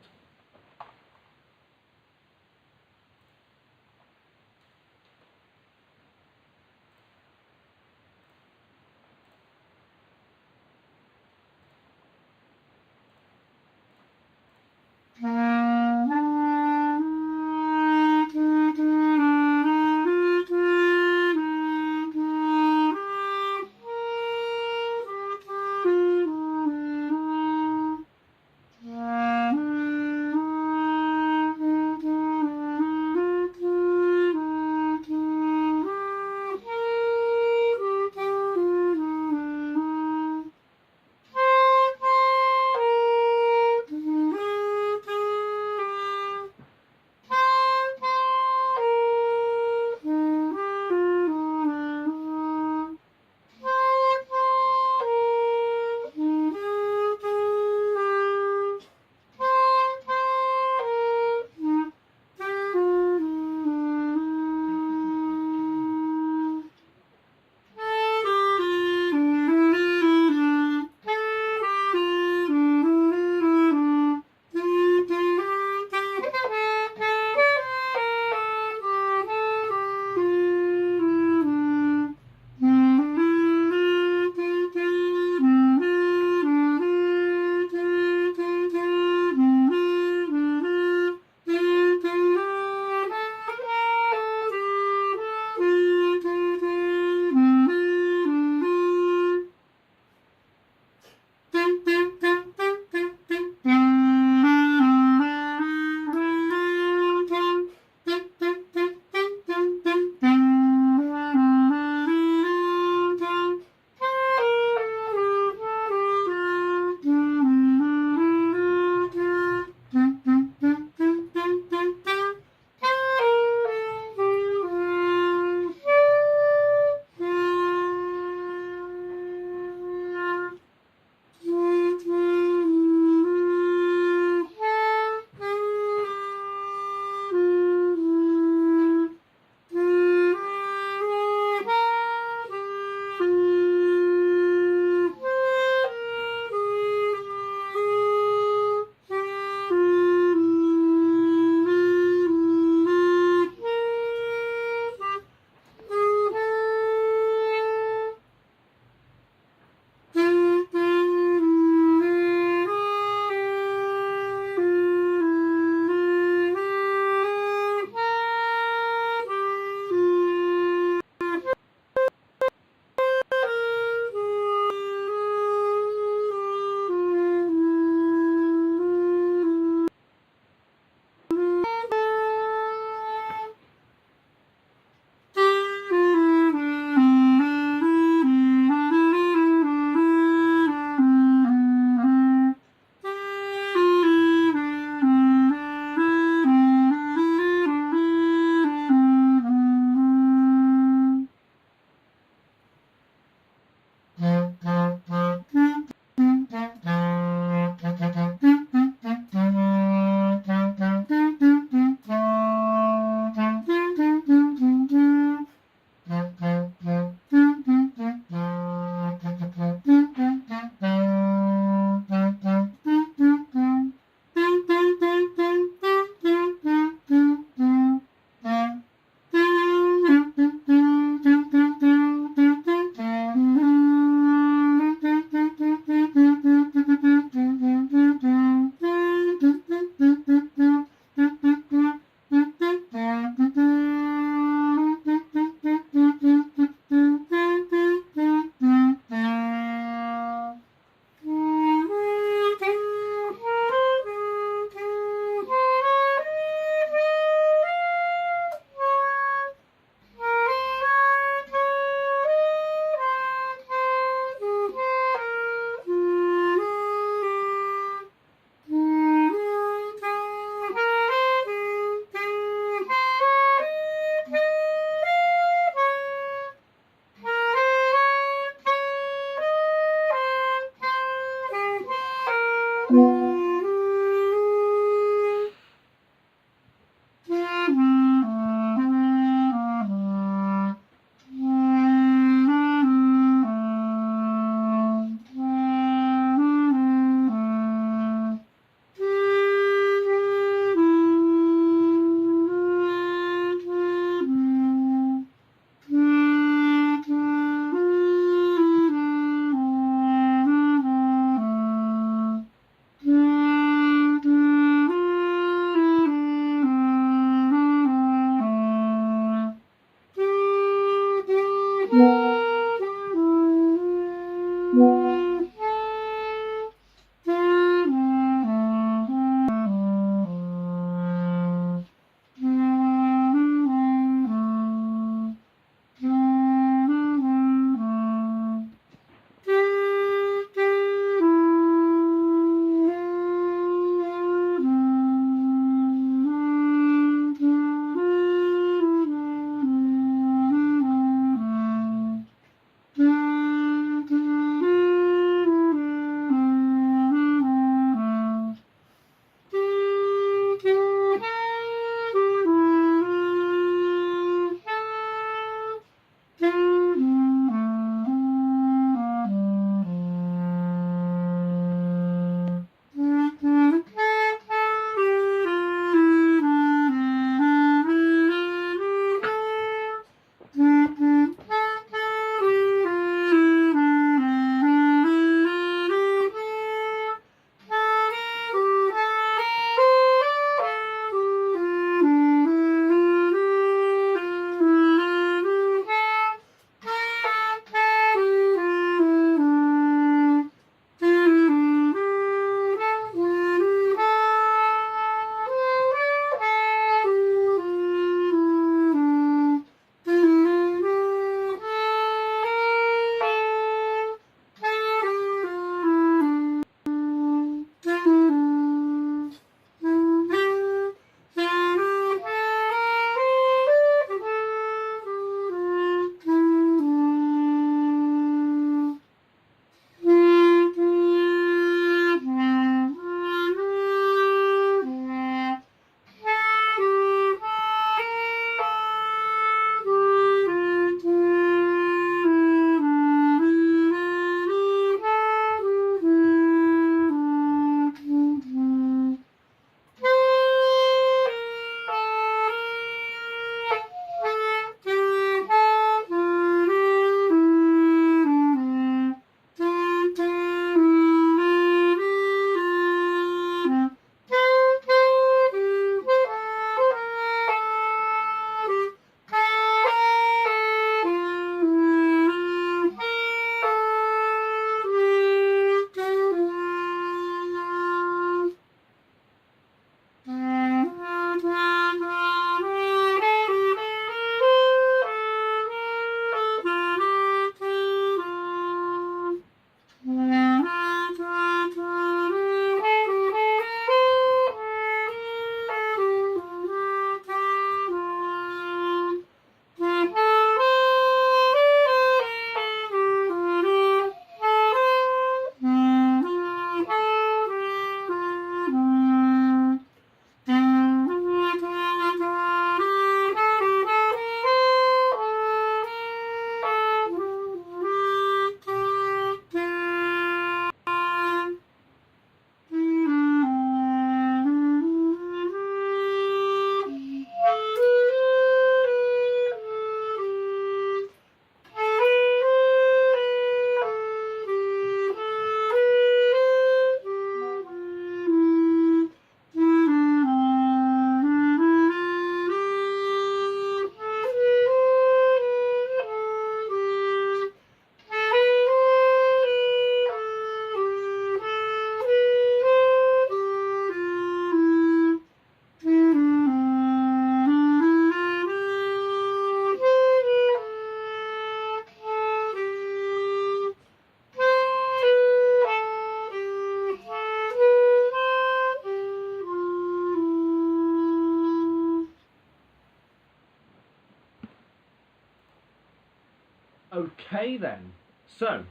Okay then, so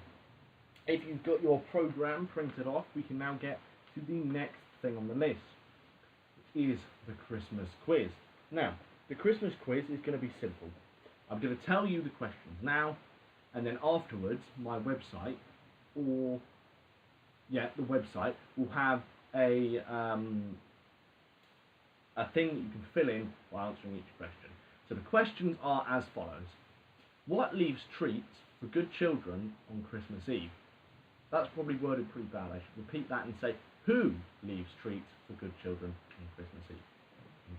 if you've got your program printed off, we can now get to the next thing on the list, which is the Christmas quiz. Now, the Christmas quiz is going to be simple. I'm going to tell you the questions now, and then afterwards, my website, the website will have a thing that you can fill in while answering each question. So the questions are as follows. What leaves treats for good children on Christmas Eve? That's probably worded pretty bad. I should repeat that and say, who leaves treats for good children on Christmas Eve?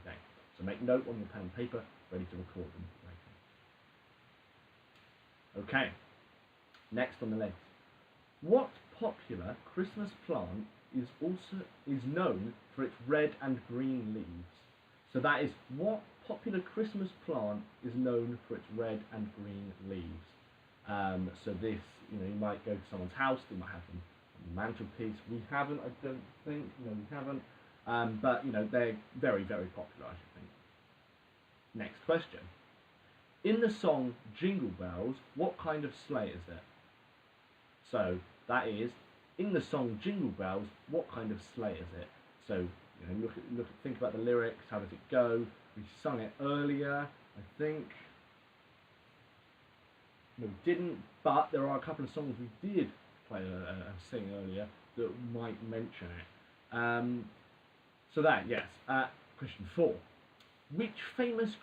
Okay, so make note on your pen and paper, ready to record them later. Okay, next on the list. What popular Christmas plant is known for its red and green leaves? So that is, what popular Christmas plant is known for its red and green leaves? So this, you might go to someone's house, they might have them on the mantelpiece. We haven't, I don't think. No, we haven't. But, they're very, very popular, I should think. Next question. In the song Jingle Bells, what kind of sleigh is it? So that is, in the song Jingle Bells, what kind of sleigh is it? So, think about the lyrics. How does it go? We sung it earlier, I think. No, we didn't, but there are a couple of songs we did play sing earlier that might mention it. So that, yes. Question 4. Which famous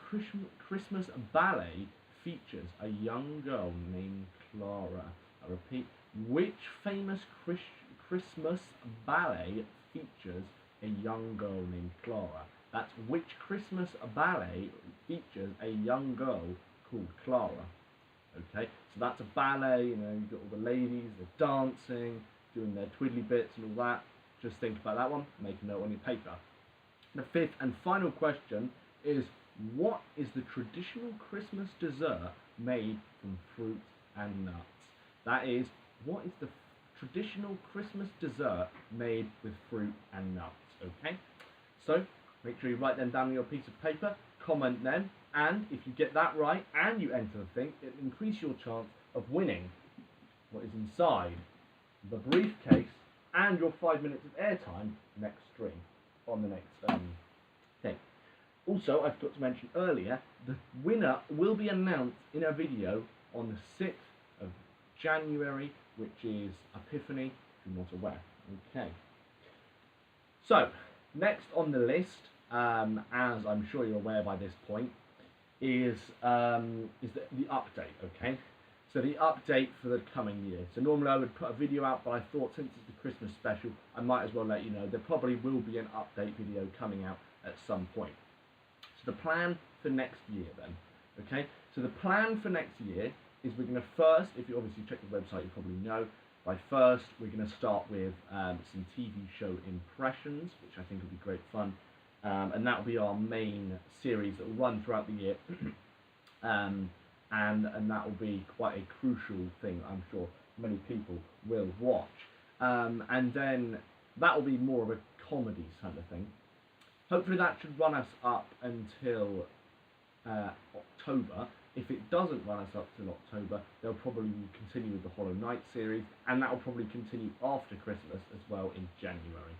Christmas ballet features a young girl named Clara? I repeat, which famous Christmas ballet features a young girl named Clara? That's which Christmas ballet features a young girl called Clara. Okay, so that's a ballet, you've got all the ladies, they're dancing, doing their twiddly bits and all that. Just think about that one, make a note on your paper. The 5th and final question is, what is the traditional Christmas dessert made from fruit and nuts? That is, what is the traditional Christmas dessert made with fruit and nuts? Okay, so make sure you write them down on your piece of paper, comment them, and if you get that right and you enter the thing, it will increase your chance of winning what is inside the briefcase and your 5 minutes of airtime next stream on the next thing. Also, I forgot to mention earlier, the winner will be announced in a video on the 6th of January, which is Epiphany, if you're not aware. Okay. So, next on the list, as I'm sure you're aware by this point, is the update, okay? So the update for the coming year. So normally I would put a video out, but I thought since it's the Christmas special, I might as well let you know there probably will be an update video coming out at some point. So the plan for next year then, okay? So the plan for next year is we're going to first, if you obviously check the website, you probably know, by first we're going to start with some TV show impressions, which I think will be great fun. And that will be our main series that will run throughout the year. And that will be quite a crucial thing, I'm sure many people will watch. And then that will be more of a comedy kind of thing. Hopefully that should run us up until October. If it doesn't run us up till October, they'll probably continue with the Hollow Knight series, and that will probably continue after Christmas as well in January.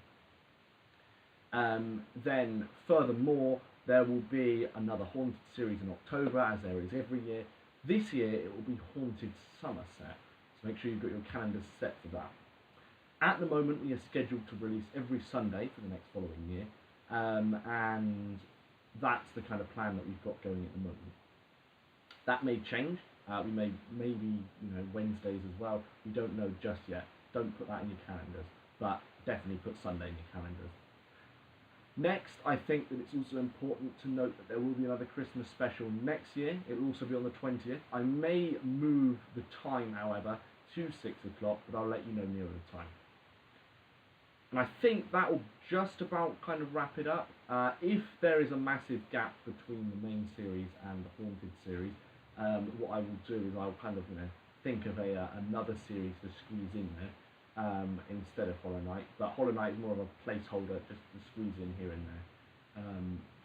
Then furthermore, there will be another Haunted series in October, as there is every year. This year it will be Haunted Somerset, so make sure you've got your calendars set for that. At the moment we are scheduled to release every Sunday for the next following year, and that's the kind of plan that we've got going at the moment. That may change. We may maybe Wednesdays as well. We don't know just yet. Don't put that in your calendars, but definitely put Sunday in your calendars. Next, I think that it's also important to note that there will be another Christmas special next year. It will also be on the 20th. I may move the time, however, to 6 o'clock, but I'll let you know nearer the time. And I think that will just about kind of wrap it up. If there is a massive gap between the main series and the Haunted series, what I will do is I'll kind of think of another series to squeeze in there. Instead of Hollow Knight, but Hollow Knight is more of a placeholder just to squeeze in here and there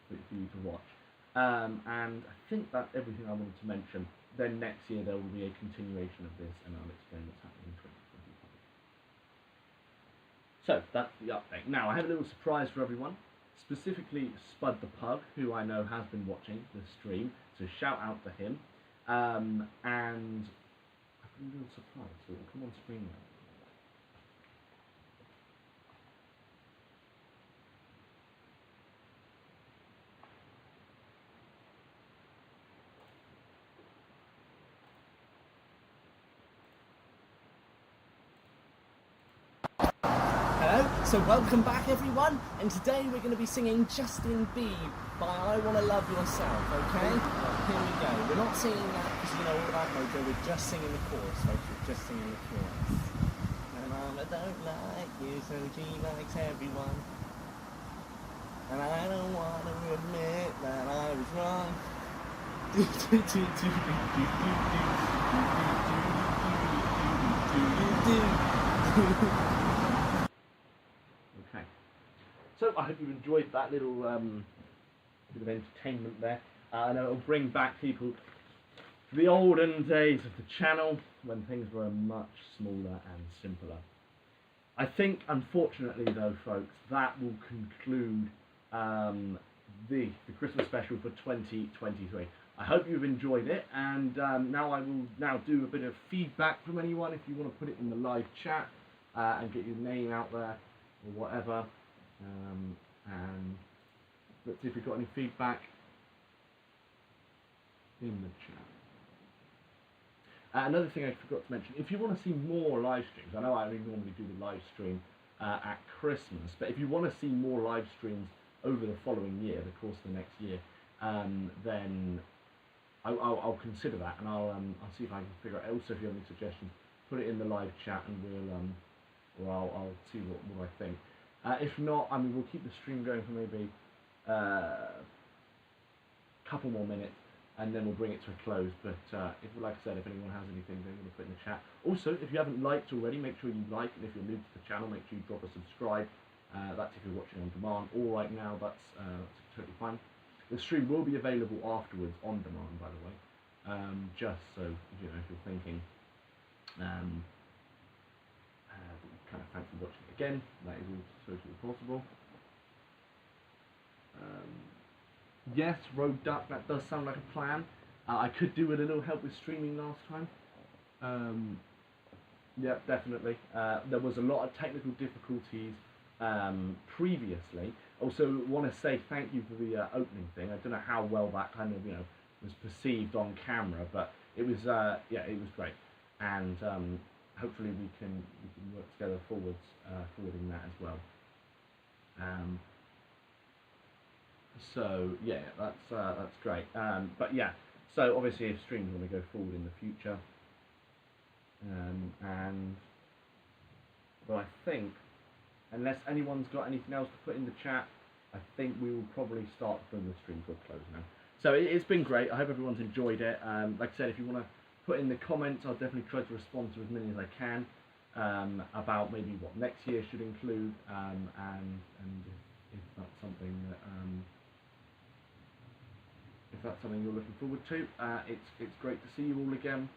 for you to watch. And I think that's everything I wanted to mention then next year there will be a continuation of this, and I'll explain what's happening in 2025. So that's the update. Now I have a little surprise for everyone, specifically Spud the Pug, who I know has been watching the stream, so shout out to him. And I've got a little surprise, so it'll come on screen now. Hello, so welcome back everyone, and today we're going to be singing Justin Bieber by I Wanna Love Yourself, okay? Here we go. We're not singing that because you know all about Mojo, we're just singing the chorus, folks, we're just singing the chorus. My mama don't like you, so she likes everyone. And I don't want to admit that I was wrong. Okay. So I hope you enjoyed that little bit of entertainment there. I know it'll bring back people to the olden days of the channel when things were much smaller and simpler. I think, unfortunately though, folks, that will conclude the Christmas special for 2023. I hope you've enjoyed it, and now I will do a bit of feedback from anyone if you want to put it in the live chat and get your name out there or whatever. And let's see if we've got any feedback in the chat. Another thing I forgot to mention, if you want to see more live streams, I know I normally do the live stream at Christmas, but if you want to see more live streams over the following year, the course of the next year, then I'll consider that, and I'll see if I can figure out. Also, if you have any suggestions, put it in the live chat, and I'll see what I think. If not, I mean, we'll keep the stream going for maybe a couple more minutes, and then we'll bring it to a close. But like I said, if anyone has anything they want to put in the chat. Also, if you haven't liked already, make sure you like, and if you're new to the channel, make sure you drop a subscribe. That's if you're watching on demand, or right now, that's totally fine. The stream will be available afterwards on demand, by the way, just so you know if you're thinking that you kind of fancy watching it again, that is all totally possible. Yes, Road Duck, that does sound like a plan. I could do with a little help with streaming last time. Yeah, definitely. There was a lot of technical difficulties previously. Also, want to say thank you for the opening thing. I don't know how well that kind of was perceived on camera, but it was yeah, it was great, and hopefully we can work together forwarding that as well. So yeah, that's great. But yeah, so obviously if streams want to go forward in the future, but I think, unless anyone's got anything else to put in the chat, I think we will probably start to bring the stream to a close now. So it's been great. I hope everyone's enjoyed it. Like I said, if you want to put in the comments, I'll definitely try to respond to as many as I can about maybe what next year should include, and if that's something that if that's something you're looking forward to. It's great to see you all again.